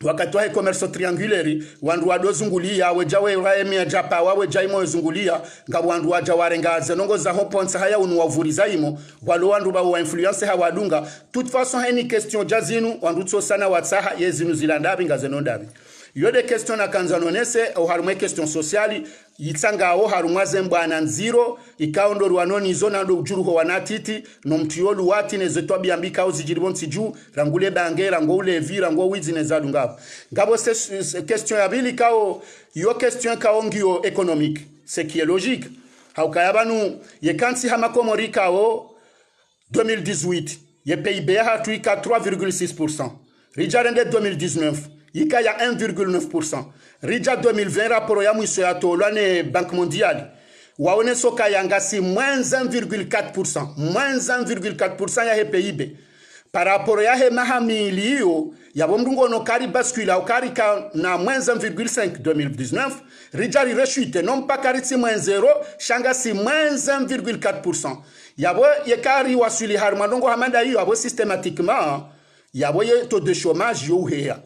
wakati wa commerce triangulaire wandu wadozungulia wejawe raemia japa wawe jaimo zungulia ngabo wandu waja warenga zenongo za hoponsa haya unu wavuriza imo walo wandu ba wa influence hawadunga toute façon hani question jazinu wandu tso sana watsaha yezinu zilandabi ngazenondabi yode question na kanzanonese au harume question sociale yitsanga o harumwa zembana nziro ikaondo rwanoni zona ndo ujuruho wanatiti no mtiolu wati nezetwa biambika au zijiribonsi juu rangule bange rango ulevi rango wizi nezadu ngabo se question ya bili kao yo question kao ngio économique c'est qui est logique haukayabanu yekansi hamakomori kao 2018 ye PIB hatuika 3,6% rijarende 2019 Ika ya 1,9%. Rija 2020 raporo ya mwiso ya tolwane Banque Mondiale. Waone soka ya ngasi moins 1,4%. Moins 1,4% ya he PIB. Par rapport ya he mahamili hiyo, ya bomdungo no kari bascula au kari ka na moins 1,5 2019. Rija li rechute, non pas kari si moins 0, shanga si moins 1,4%. Yabo ye kari wasuli harmadongo hamanda hiyo, yabo systématiquement, yabo ye taux de chômage yo hea.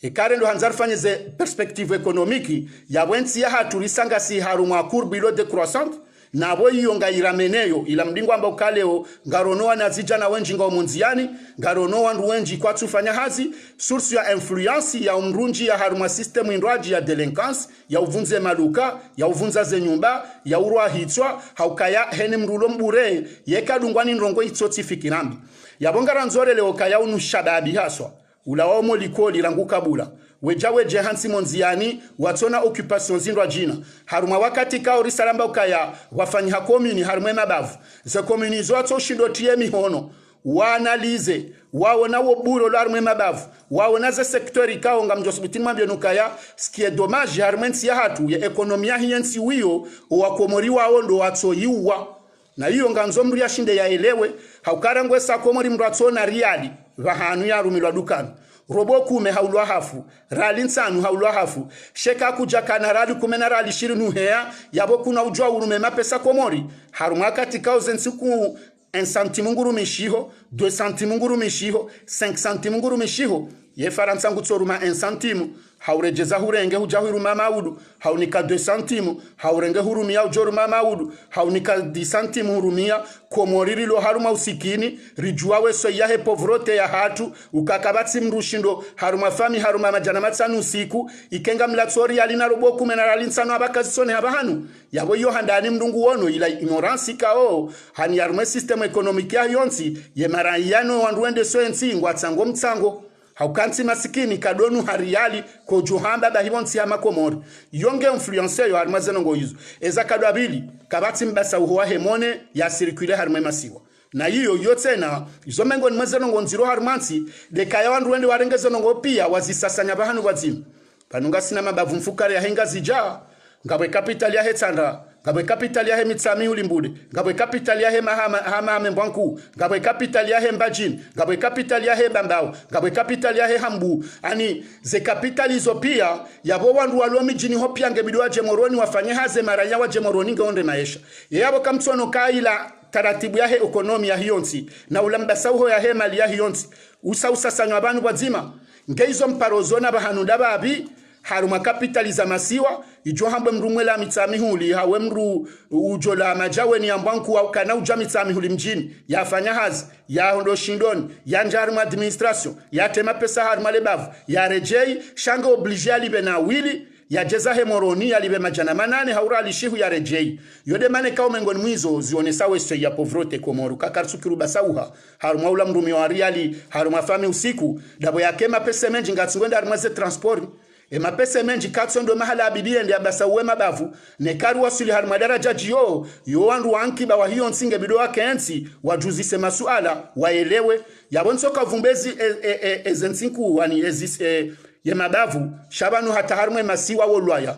E karendo hanzar fanyeze perspective économique ya wensi ya haturisanga si haruma courbe ilo décroissante na abo yonga irameneyo ila mdingo amba ukaleo ngaronoa na zijana wenji nga omunziani ngaronoa ndu wenji kwa tufanya hazi source ya influence ya umrunji ya haruma system indwaji ya delinquence ya uvunze maluka ya uvunza ze nyumba ya urwa hitwa haukaya hene mrulo mbure yeka dungwani nrongo itsoti fikirambi ya bongara nzore leo kaya unu shababi haswa ulaomo likoli ranguka bula wejawe jehansi monziani watona occupation zindwa jina haruma wakati kao risalamba ukaya wafanyi komuni harumwe mabavu ze komuni zoto shindo tie mihono waanalize waona wobulo la harumwe mabavu waona ze sektori kao ngamjosibitini mambio nukaya skie dommage harumwensi ya hatu ya ekonomia hiyensi wiyo wakomori wao ndo watso yiwa na hiyo nganzomri ya shinde ya elewe haukarangwe sa komori mratso na riali vahanu ya rumilwa dukani robo kume haulwa hafu rali nsanu haulwa hafu sheka kuja kana rali kume na rali shirinu hea yabo kuna ujua urume mapesa komori haruma katika uzensiku 1 centime nguru mishiho 2 centime nguru mishiho 5 centime nguru mishiho ye faransa ngutsoruma 1 centime haurejeza hurenge hujahuruma maudu haunika 2 centime haurenge hurumia ujoruma maudu haunika 10 centime hurumia komoriri lo haruma usikini rijua weso yahe povrote ya hatu ukakabatsi mrushindo haruma fami haruma majana matsanu usiku ikenga mlatsori alina robo kumena ralinsano abakazisone abahanu yabo yo handani mndungu wono ila ignorance kao hani yarume system economic ya yonsi ye marayano wanduende so ensi ngwatsango mtsango haukanti masikini kadonu hariali ko juhamba bahibonsi ya makomori yonge influencer yo harumazeno ngo yizo eza kadwabili kabati mbasa uhoa hemone ya circuler harume masiwa na hiyo yote na izo mengo ni mazeno ngo nziro harumansi de kaya wanduende warengezo ngo pia wazisasanya bahanu wazimu panunga sina mabavu mfukare ya henga zija ngabwe capital ya hetanda ngabwe capital ya hemitsami ulimbude ngabwe capital ya hama mbwanku ngabwe capital ya hembajin ngabwe capital ya hebambao ngabwe capital ya hambu ani ze capital hizo pia yabo wandu walomi jini hopia ngebidwa jemoroni wafanye haze maranya wa jemoroni ngonde maisha yabo kamtsono kaila taratibu ya ekonomi ya hiyonsi na ulambasauho ya hemali ya hiyonsi usasanywa abantu bazima ngeizo mparozona bahanunda babi haruma kapitaliza masiwa ijo hambe mrumwe la mitsami huli hawe mru ujola majawe ni ambanku au kana uja mitsami huli mjini yafanya hazi ya hondo shindoni ya njaruma administration ya tema pesa haruma lebavu ya rejei shanga oblige alibe na wili ya jeza hemoroni ya libe majana manane haura alishihu ya rejei yode mane kao mengoni mwizo zionesa westo ya povrote komoru kakarsukiru basauha haruma ula mrumi wa riali haruma fami usiku dabo ya kema pesa menji ngatsungwenda haruma ze transport mapesa menji katsondo mahala abidie ndi abasa uwema bavu nekaru wasuli haruma daraja jiyo yo wandu wankiba wa hiyo nsinge bido wake ensi wajuzise masuala waelewe yabonsoka vumbezi ezensinku wani ezise ye mabavu shabanu hata harumwe masiwa wolwaya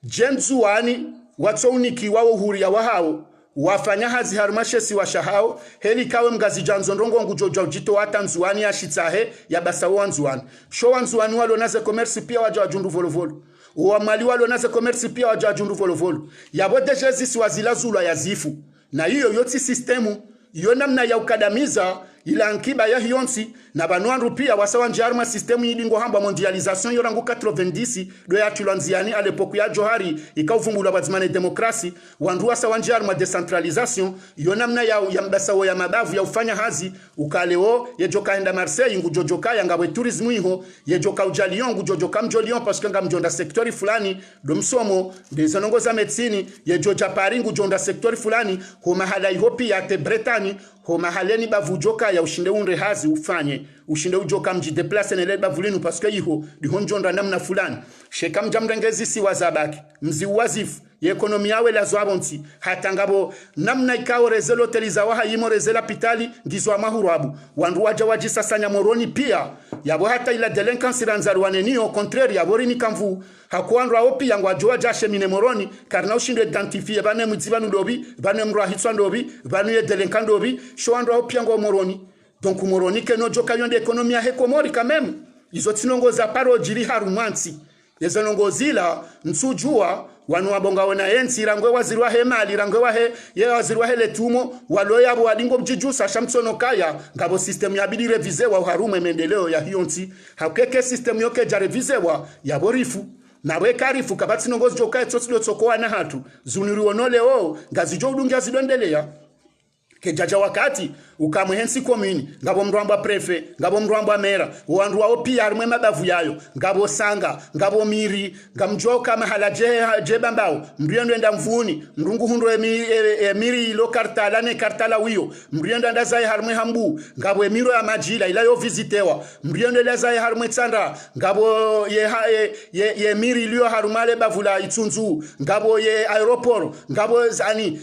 jenzu wani watsouniki wawo huria wahao wafanya hazi harumashesi wa shahao heli kawe mgazi janzondongo ngujojo ujito wata nzuwani ya shitahe ya basa wanzuwani sho wanzuwani walo naze komersi pia waja wajundu volovolo uwamali walo naze komersi pia waja wajundu volovolo yabote jezisi wazilazula ya zifu na hiyo yoti sistemu iyo namna ya ukadamiza ila ankiba ya hiyonsi na banuandu pia wasawa njiaruma sistemu yidingo hamba mondializasyon yorangu 90 do ya tulanziani alepoku ya johari ikauvumbula wazimane demokrasi wandu wasawa njiaruma decentralizasyon iyo namna ya mbasawo ya mabavu ya ufanya hazi ukaleo yejoka henda Marseille ngujojoka ya ngabwe turismu iho yejoka uja Lyon ngujojoka mjo Lyon paske nga mjonda sektori fulani do msomo de zonongo za medicine yejoja Paris ngujonda sektori fulani ho mahala iho pia te Bretagne ho mahaleni bavujoka ya ushinde unre hazi ufanye ushinde ujoka mji deplace nele bavulinu paske iho dihonjonda namna fulani sheka mjamrengezi si wazabaki mzi wazifu ye ekonomi yawe la zwabonti hatangabo namna ikao rezelo teliza waha yimo rezela pitali ngizwa amahurabu wandu waja wajisasanya moroni pia yabo hata ila delinquence ranzarwane ni au contraire yabori ni kamvu hakuandwa opi yangu ajwa jashe mine moroni karna ushinde identifier bane muzibanu dobi bane mrwa hitswa dobi bane ye delinquant dobi sho andwa opi yangu moroni donc moroni ke no joka yonde ekonomi ya hekomori quand même izo tinongo za paro jiri harumansi yezo nongo zila nsujua wanu wabonga wana ensi rangwe wazirwa hemali rangwe wahe ye wazirwa hele tumo waloya abo wadingo mjijusa shamtsono kaya ngabo system ya bidi revisewa uharume mendeleo ya hiyonti hakeke system yoke ja revisewa ya borifu na wekarifu kabati nongozi joka etsotsido tsokoa na hatu zunuri onole o ngazijo udungia zidondelea kejaja wakati ukamwensi komini ngabo mrwamba prefe ngabo mrwamba mera wandu wao pia harumwe mabavu yayo ngabo sanga ngabo miri ngamjoka mahala je bambao mriendo enda mvuni mrungu hundo miri lo kartala ne kartala wiyo mriendo enda zai harumwe hambu ngabo emiro ya majila ila yo visitewa mriendo enda zai harumwe tsanda ngabo ye miri iliyo harumale bavula itsunzu ngabo ye aeroport ngabo zani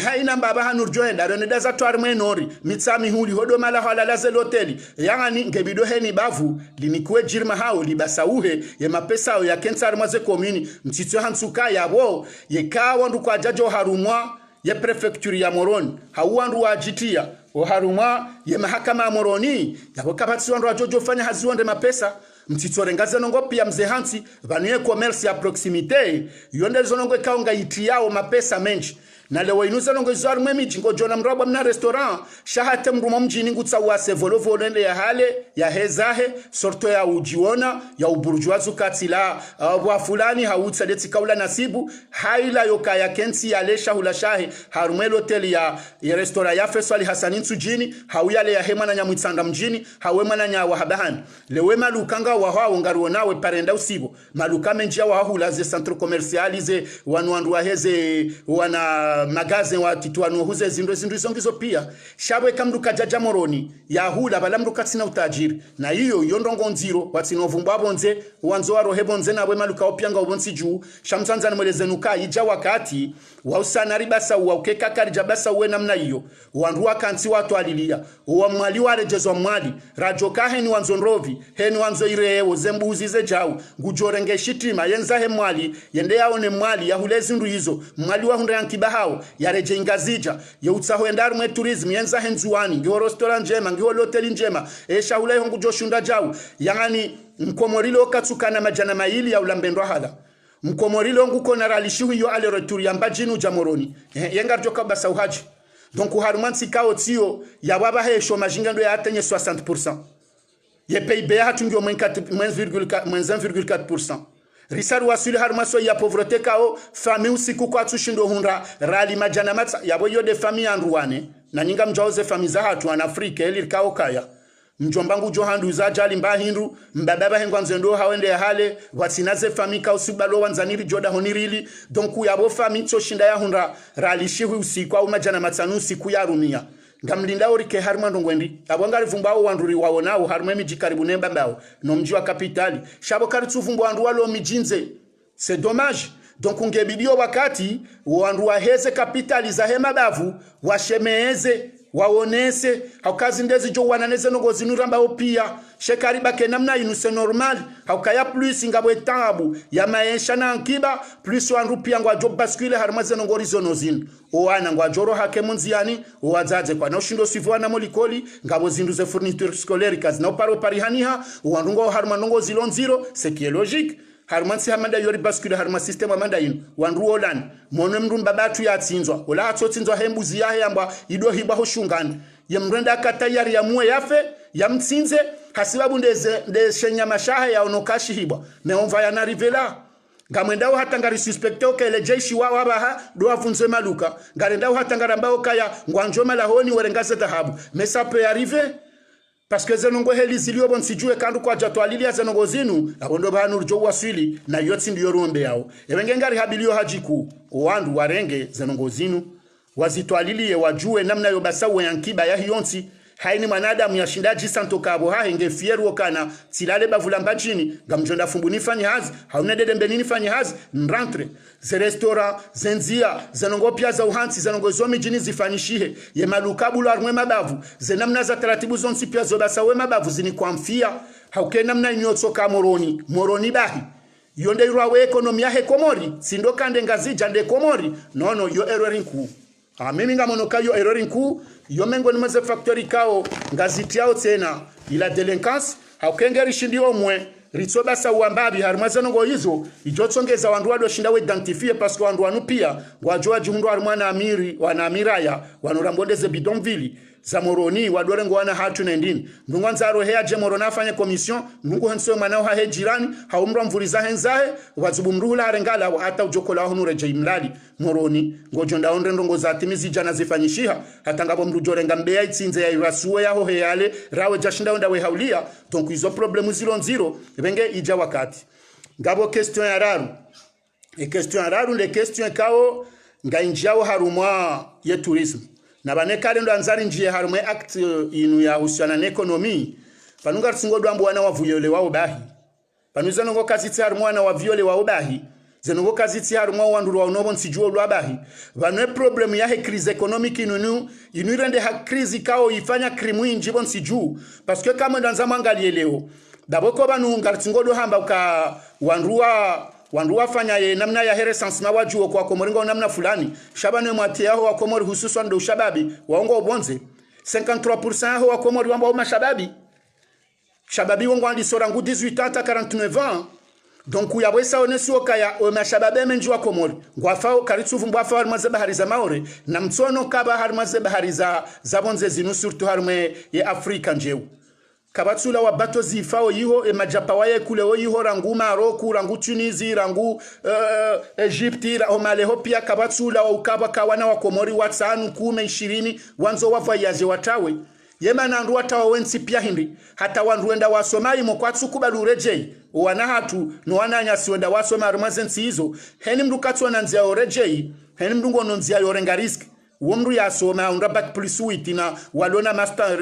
haina mbaba hanurjoenda roneda za twarmwe nori mitsami huli hodo mala halala ze hoteli yangani ngebido heni bavu linikwe jirma hao libasauhe ye mapesa ya kensar maze komini mtitso hansuka yabo ye kawandu kwa jajo harumwa ye prefecture ya Moroni hauandu wajitia o harumwa ye mahakama ya Moroni yabo kapatsi wandu wajojo fanya haziwande mapesa mtitso rengaze nongo pia mze hansi vanuye commerce ya proximite yonde zonongo kaunga iti yao mapesa menji na lewa inuza longo izwar mwemi jingo jona mraba mna restaurant shahate mruma mjini ngutsa wase volovo nende ya hale ya hezahe sorto ya ujiona ya uburjuazu katila wa fulani hautsa deti kaula nasibu haila yoka ya kensi ya lesha hula shahe harumelo hoteli ya restaurant ya Feswali Hasanin Sujini hauyale ya hema na nyamwitsanga mjini hawema na nyawa habahani lewe malukanga wa hao ngaruonawe parenda usibo malukame njia wa hula ze centre commercial ze wanu heze wana magaze wa tituanu huze zindu zongizo pia shabwe kamduka jaja moroni ya hula balamduka tsina utajiri na hiyo yondongo nziro watsino vumba bonze wanzo waro hebonze na bwe maluka opyanga ubonsi juu shamsanza namweleze nuka ija wakati wa usana ribasa wa ukeka karija basa uwe namna hiyo wandu wakansi watu alilia wa mwali warejezo mwali rajoka heni wanzo nrovi heni wanzo ireewo zembuzi ze jau ngujorenge shitima yenza he mwali yende yaone mwali ya hulezi ndu hizo mwali wa hunde yankiba hao yareje ingazija ya utsaho endaru mwe tourism yenza he nzuwani ngiho restaurant njema ngiho hoteli njema esha hule hongu joshunda jau yani mkomorilo katsukana majana maili ya ulambendwa hala mkomorilo nguko na ralishihu yo ale retour ya mbajinu jamoroni yenga rjoka basa uhaji donc harumansi kao tio ya baba he chômage ngando ya atenye 60%. Ye PIB ya hatungio moins 1,4%. Risaru wasuli harumaso ya pauvreté kao famille usiku kwa tushindo hundra rali majana matsa yabo yo de famille andruane na nyinga mjauze famille za hatu an Afrika eli kao kaya mjombangu johandu za jali mba hindu mbababa hengwa nzendo hawende ya hale watinaze famika usibalo wanzaniri joda honirili donku yabo fami to shinda ya hundra ralishihu usiku au majana matsanu usiku ya rumia ngamlinda orike harma ndongwendi abwangari vumbao wanduri waonao harma miji karibu nemba mbao no mji wa kapitali shabo karitsu vumbo wandu walo mijinze c'est dommage donc ungebidio wakati wandu waheze kapitali za hema bavu washemeeze waonese haukazi ndezi jo wananeze nongo zinuramba opia shekariba ke namna inuse normal haukaya plus ngabwe tabu ya maisha na nkiba plus wandu pia ngwa job bascule harmaze nongo rizono zin oana ngwa joro hake munziani owazaze kwa na ushindo sivwa na molikoli ngabo zinduze fourniture scolaire kazi na oparo parihaniha wandu ngo harma nongo zilonziro c'est qui est logique harmansi hamanda yori bascule harma system amanda yin wandu olan mono mrumba batu ya tsinzwa ola atotsinzwa hembuzi yahe yamba ido hiba ho shungani yemrenda katayari ya muwe yafe ya mtsinze hasibabu ndeze shenya mashahe ya onokashi hibwa meonva ya narivela ngamwendao hata ngari suspecto ke le jeshi wa wabaha do avunze maluka ngarendao hata ngarambao kaya ngwanjoma la honi werengase dhahabu mais ça peut arriver parce que zenongo heli zilio bon sijue kandu kwa jatwalilia zenongo zinu abondo banu rjo waswili na yotsi ndiyo rombe yao ebenge ngari habilio hajiku owandu warenge zenongo zinu wazitwalilie wajue namna yobasawe yankiba ya hiyonsi haini manadamu ya shindaji santo kabo hahenge fieru kana tilale bavulamba chini gamjonda fumbu nifanyi hazi haune dede mbeni nifanyi hazi nrantre ze restaurant zenzia zenongo pia za uhansi zenongo zomi jini zifanyishihe ye malukabu la armwe mabavu zenamna za taratibu zonsi pia zobasawe mabavu zini kwa mfia hauke namna inyotoka moroni bahi yonde yurawe ekonomi ya he komori sindo kande ngazija nde komori nono yo errorinku mimi ngamonoka yo errorinku yo mengo ni maze factory kao ngaziti yao tena ila delinquence haukengeri shindi omwe ritsoba sa uambabi harumazano ngo hizo ijotsongeza wandu wado shinda we identifie parce que wandu wanu pia wajua jihundo harumana amiri wana amiraya wanurambondeze bidonville za moroni wadore ngo wana hatu na ndini ndungwanza rohea je morona afanye commission ndungu hanso manao ha jirani haumra mvuriza henzahe wazubu mruhula arengala hata ujokola honure je imlali moroni ngojonda onre ndongo za timizi jana zifanyishiha hata ngabo mrujorenga mbeya itsinze ya irasuwe yaho heyale rawe jashinda onda we haulia donc izo problemu zilo nziro benge ija wakati ngabo question ya raru e question ya raru le question kao ngainjao harumwa ye tourisme na banekale ndo anzari njie harumwe act inu ya usiana na ekonomi panunga tsingodo ambo wana wavuyole wao bahi panuza ngo kazitsi harumwa na waviole wao bahi zenongo kazitsi harumwa wandu wa nobo nsijuo lwa bahi banwe problem ya he crise economique inu rende ha crise kao ifanya krimu injibo nsiju parce que kama ndanza mangalie leo daboko banu ngartsingodo hamba uka wandu wafanya ye namna ya recense na wajuo kwa komoringo namna fulani shabane mwati yao wa komori hususan ndo shababi waongo obonze 53% ho wa komori wamba mashababi shababi wangu andi sorangu 18 ans 49 ans donc ya wesa onesu okaya o mashababe menjwa komori ngwafao karitsuvu ngwafao harmaze bahari za maore na mtsono kaba harmaze bahari za bonze zinu surtout harme ye Afrika njeu kabatsula wa bato zifao yiho e majapa waye kule o yiho rangu Maroc rangu Tunisie rangu Egypte o maleho pia kabatsula wa ukaba kawana wa komori watsanu 10 20 wanzo wa voyage watawe yema na ndu watawa wensi pia hindi hata wanruenda wa Somali mokwatsu kubalurejei wana hatu no wananya siwenda wa Somali mazensi hizo heni mdu katwa na nzia orejei heni mdu ngono nzia yorenga risk uo mdu ya soma unda back plus 8 na walona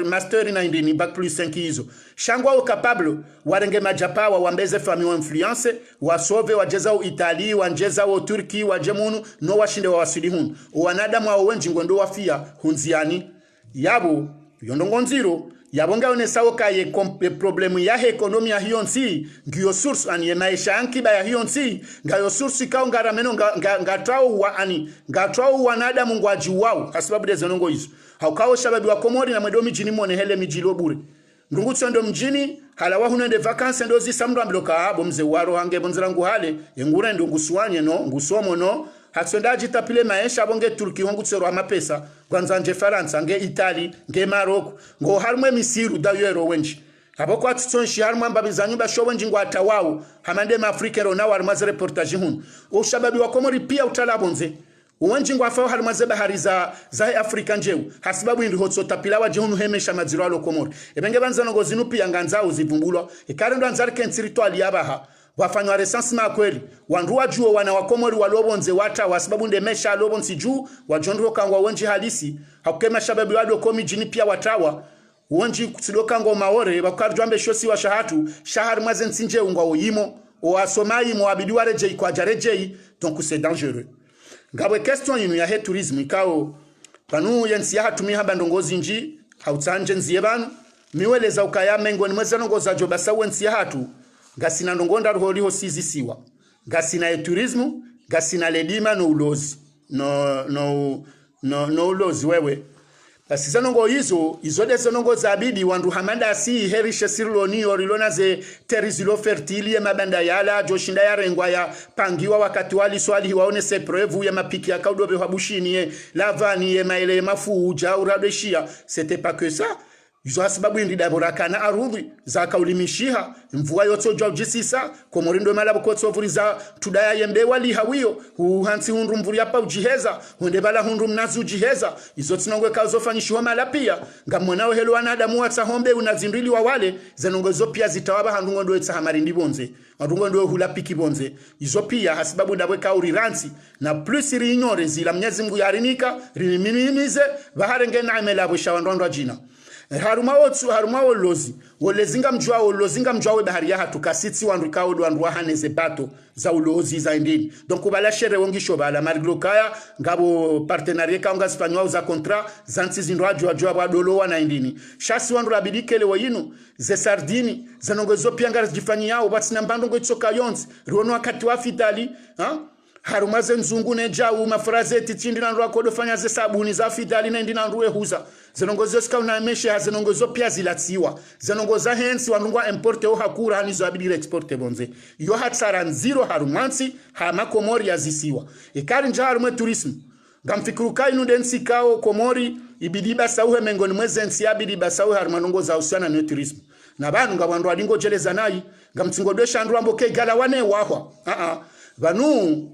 master na indini back plus 5 hizo shangwa o capable warenge majapawa wambeze fami wa influence wasove wajeza o Italy wanjeza o Turki wajemunu no washinde wa wasili hunu wanadamu wa wenji ngondo wafia hunziani yabo yondongo nziro yabonga onesawo kaye problemu ya ekonomia hiyo nsi ngiyo source ani maisha yankiba ya hiyo nsi ngayo source kao ngarameno ngatao wa ani ngatao wanadamu ngwaji wao sababu de zonongo hizo haukao shababi wa Komori na mwedomi jini mone hele mijilo bure ndungu tsondo mjini halawa hunende vacances ndo zisamro ambloka abo mze waro hange bonzirangu hale yengure ndungu suanye no ngusomo no hatsondaji tapile maisha bonge Turki hongu tsero amapesa kwanza nje Faransa nge Italy nge Maroc ngo harmwe misiru dayero wenji aboko atitsonshi harmwe mbabizanyu bashobo njingo atawawo hamande ma Afrika ro na warmaze reportage hun o shababi wa Komori pia utalabonze uwenji ngo afao harmaze bahari za Afrika njeu hasibabu ndi hotso tapila wa jehunu hemesha maziro alo Komori ebenge banzano ngo zinu pia nganza uzivumbulwa ikarendo anzarike nsirituali yabaha wafanywa recensement kweli wanduwa juo wana wa Komori walobonze wata wasababu ndemesha alobonzi juu wajondu kangwa wenji halisi hakukema shababi wado komi jini pia watawa wenji kutsidoka ngo maore bakarjwambe shosi wa shahatu shahar mazen sinje ungwa oyimo o Somali mo abidi wareje kwa jarejei donc c'est dangereux ngabwe question yinu ya tourisme ikao panu yensi ya hatumi haba ndongozi nji hautsanje nziye banu miweleza ukaya mengo ni mwezano ngoza jo basa wensi ya hatu gasina ndongonda ruholiho sizisiwa gasina tourisme gasina ledima no ulozi no ulozi wewe basi zanongo hizo de zanongo zabidi wandu hamanda si herishe sirloni orilona ze terizilo fertile mabanda yala joshinda ya rengwa ya pangiwa wakati wali swali waone se preuve ya mapiki ya kaudobe wabushini lavani ya maele mafuja uradeshia c'était pas que ça izo sababu ndi dabora kana arudhi za kaulimishiha mvua yoto jwa jisisa komorindo malabo kotsovuriza tudaya yembe wali hawiyo hansi hundu mvuri hapa ujiheza hunde bala hundu mnazi ujiheza izo tsinongwe kazofanyishwa mala pia ngamwanao helo wanadamu watsa hombe unazindili wa wale zenongozo pia zitawaba handungo ndo etsa hamari ndibonze handungo ndo hula piki bonze izo pia hasibabu ndabwe kauriransi na plus iri ignore zila mnyezi mgu yarinika rinimimize baharenge na imelabo shawandwa jina haruma olozi wolezinga mjwa bahari ya hatukasitsi wanduka wandu haneze bato za ulozi za indini donc bala shere wongisho bala marglokaya ngabo partenariat kaunga spanyol za contrat zansi zindwa jwa badolo wana indini shasi wandu rabidikele wayinu ze sardini zanongozo pianga zifanyia ubatsina mbandongo itsoka yonzi ruono wakati wa fitali harumaze nzungu neja umafrazeti tindi na nruwa kodo fanya ze sabuni za fidali na indi na nruwe huza zenongozo sika unameshe zenongozo pia zilatiwa zenongoza hensi wanungwa importe o hakura hanizo abidire exporte bonze yo hatsara nziro harumansi hama Komori ya zisiwa ikari nja harume turismu gamfikiruka inu densi kao Komori ibidiba sauhe mengoni mweze nsi abidiba sauhe harumanungo za usiana ne turismu na banu nga wandu adingo jeleza nai gamtingodesha nruwa mboke gala wane wahwa vanu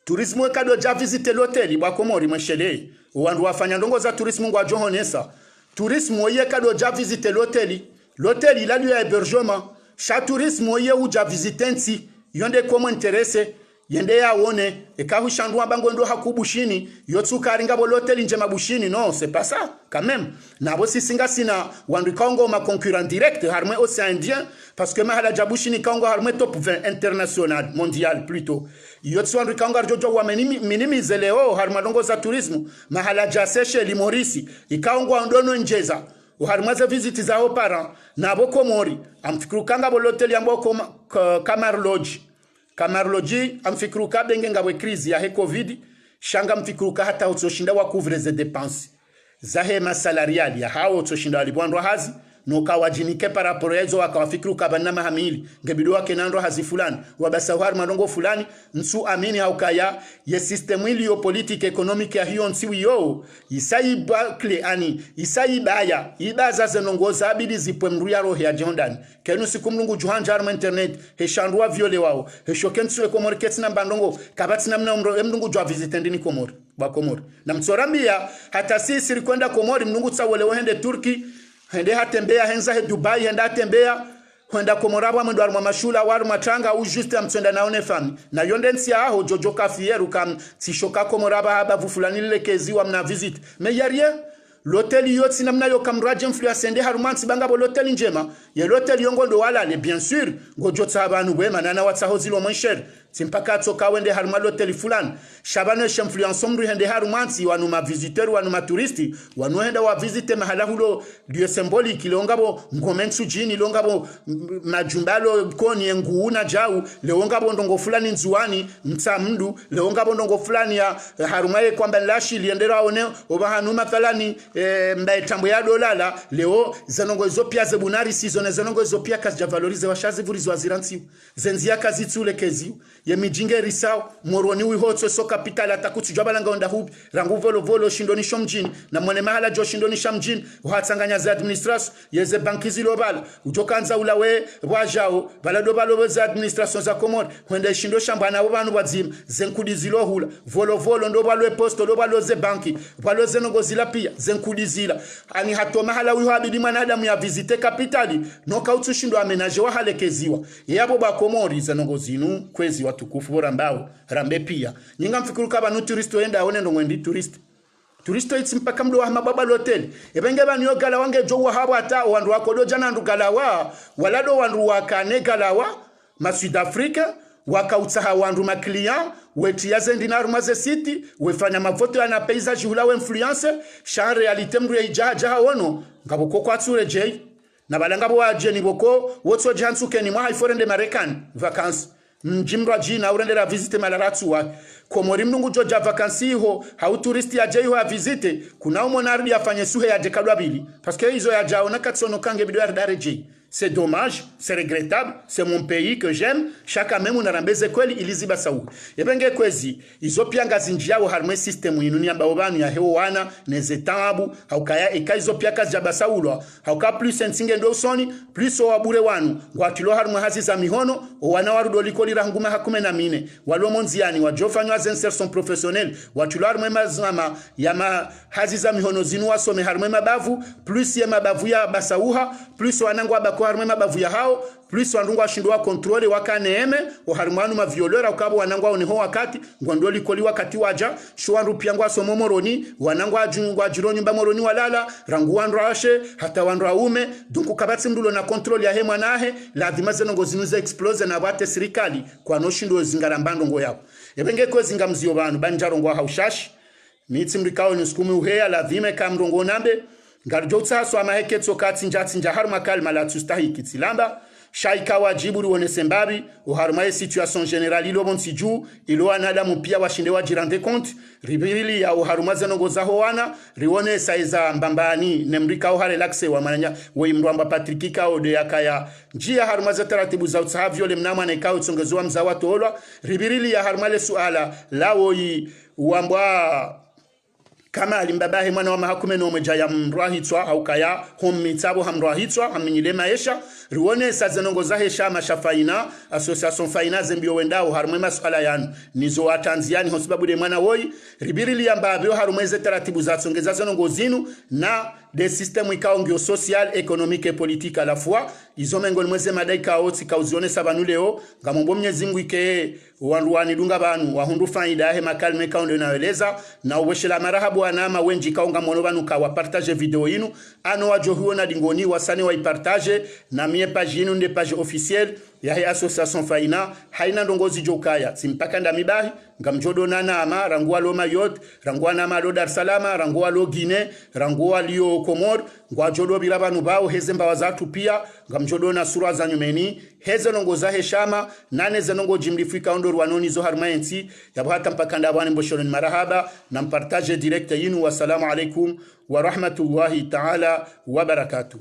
turismu ekado ja visite l'hôtel ba Komori mweshele wandu wafanya ndongo za turismu ngwa johonesa turismu ye kado ja visite l'hôtel ila lieu ya hébergement cha turismu ye uja visitensi yonde komo interesse yende ya wone ekahushandwa bango ndo hakubushini yotsuka ringa bo l'hôtel nje mabushini non c'est pas ça quand même nabo sisinga sina wandu kongo ma concurrent direct harmwe océan Indien parce que mahala jabushini kongo harmwe top 20 international mondial plutôt yotsu wandu kongo jojo wa minimize leo harmwe dongo za tourisme mahala jaseshe limorisi ikaongo ndono njeza uharmaze visiti za opara nabo Komori amfikuru kanga bo l'hôtel yambo Kamar Lodge amfikiruka benge ngabwe krizi ya covid shanga mfikiruka hata utoshinda wa couvrir les dépenses za hema salariale ya hao utoshinda walibwandwa hazi no kawajinike para porezo akawafikiri ukabana mahamili ngebido wake nando hazi fulani wabasawar manongo fulani nsu amini haukaya ye system ili yo politique économique ya hiyo nsi yo isai bakle ani isai baya ibaza zenongoza abidi zipwe mruya roho ya jondani kenu sikumlungu juhanja arma internet he shandwa viole wao he shokensu e komori ketsina bandongo kabati namna mrungu jwa visitendini komori ba komori na mtsorambia hata sisi rikwenda komori mnungu tsawole wende Turki hende hatembea henza he Dubai henda hatembea kwenda komoraba mwendo wa mashula waru matanga au juste amtsenda naone fami na yondensi aho jojo kafieru kam tishoka komoraba haba vufulani lekezi wa mna visit me yarie l'hôtel yoti namna yo kamraje influence ende harumansi banga bo l'hôtel njema ye l'hôtel yongo ndo wala le bien sûr ngojo tsabanu bwema nana watsahozilo monsher timpaka toka wende haruma l'hôtel fulani shabano influence omru hende harumansi wanu ma visiteur wanu ma touristi wanu henda wa visite mahala hulo lieu symbolique longabo ngomensu jini longabo majumbalo koni nguuna jau leongabo ndongo fulani nzuani mtsamndu leongabo ndongo fulani ya harumaye kwamba lashi liendera one obahanu mathalani mbaye tambo ya dolala leo zanongo izopia zebunari season zanongo izopia kazi valorize washazi vurizwa ziransi zenzia kazi tsule kezi ye mijinge risao moroni wihotso so capital atakuti jwabalanga onda hubi rangu volo shindoni shomjini na mwene mahala jo shindoni shamjini uhatsanganya za administration yeze banki zilobala ujokanza ulawe wajao balado balo za administration za komori kwenda shindo shambana abo bantu bazima zenkudi zilohula volo ndo balwe posto ndo balo ze banki balo zenongo zila pia zenkudi zila ani hato mahala wiho abidi mwanadamu ya visite kapitali no kautu shindo amenaje wa halekeziwa yabo ba komori zenongo zinu kwezi watukufu bora mbao rambe pia nyinga mfikuru kaba no tourist oenda one ndo ngwendi tourist itsi mpaka mdo wa mababa hotel ebenge bani yo gala wange jo wa habo ata wandu wakodo jana ndu galawa walado wandu wakane galawa ma Sud Africa wakautsaha wandu ma client weti yazendi na rumaze city wefanya mavoto na paysage hula influence sha realite mru ijaja wono ngaboko kwatsure je na balanga bo waje ni boko wotso jansuke ni mwa forende Marekani vacances mjimra jina urendera visite malaratsu wa komori mnungu joja vacances ho ha tourist ya je ho a visite kuna umonardi afanye suhe ya je kalwabili parce que izo ya jao na katsono kange bido ya dareje. C'est dommage, c'est regrettable, c'est mon pays que j'aime. Chaka memu narambeze kweli iliziba sawu. Ebenge kwezi, izopia ngazi njia wa harmwe system inuni amba obanu ya hewa wana, nezetabu, haukaya eka izopia kazi jaba sawulwa. Hauka plus sentinge ndo usoni, plus wabure wanu. Watilo harmwe hazi za mihono, wana warudo likoli rangume hakume na mine. Walo monziani, wajofanywa zenserson professionnel. Watilo harmwe mazama, yama hazi za mihono zinu wasome harmwe mabavu, plus ye mabavu ya basauha, plus wanangwa kwa harumwe mabavu ya hao plus wandungu ashindwa kontrole wakaneeme o harumanu ma violera ukabo wanangwa oneho wakati ngondoli koli wakati waja shwandu piangwa somomoroni wanangwa ajungwa jironi mbamoroni walala rangu wandrashe hata wandraume dunku kabatsi mdulo na kontrole ya hemwa nahe lazima zenongo zinuze explode na bate serikali kwa no shindo zingarambando ngo yao ebenge ko zingamzio banu banjaro ngo haushashi mitsi mrikao ni skumi uheya lazima kamrongo nambe ngarjotsa so amaheketso katsinja haruma kalma la tustahiki tsilamba shaika wajibu lione sembabi uharumaye situation generale ilo bonsiju ilo anadamu pia washinde wajirande compte ribirili ya uharumaze nongoza hoana rione saiza mbambani nemrika uhare lakse wa mananya we mrwamba Patrick kao de yakaya njia harumaze taratibu za utsahavyo le mnama na ikao tsongezo mzawa tolwa ribirili ya harumale suala lawo yi uambwa kama alimbabahe mwana wa mahakume no mejaya mrahitwa haukaya hommitabo hamrahitwa haminyile maisha riwone sazenongo zahesha mashafaina association faina zembio wendao harumwe masuala yanu nizo watanziani hosibabu de mwana woi ribirili yambabyo harumweze taratibu za tsongeza zenongo zinu na des systèmes ikaongio social économique et politique à la fois izomengo mweze madai kaoti kauzione sabanu leo ngamombo Mwenyezi Mungu ike wanduani dunga banu wahundu faida he makalme kaunde naeleza na uweshela marahabu anama wenji kaunga mono banu ka wa partage video inu ano wajo huona dingoni wasani wa partage na mie page inu nde page officielle ya he association faina haina ndongozi jokaya simpaka ndamibahi ngamjodo nana ama rangua lo Mayot rangua nama lo Dar es Salaam rangua lo Guinea rangua lio Komor ngwajodo birabanu bao heze mbawa zatu pia ngamjodo na sura za nyumeni heze nongoza heshama nane zenongo jimlifika ondo rwanoni zo harmayensi yabhata mpaka ndabani mboshoni marahaba na mpartage direct yinu. Wassalamu alaikum wa rahmatullahi ta'ala wa barakatuh.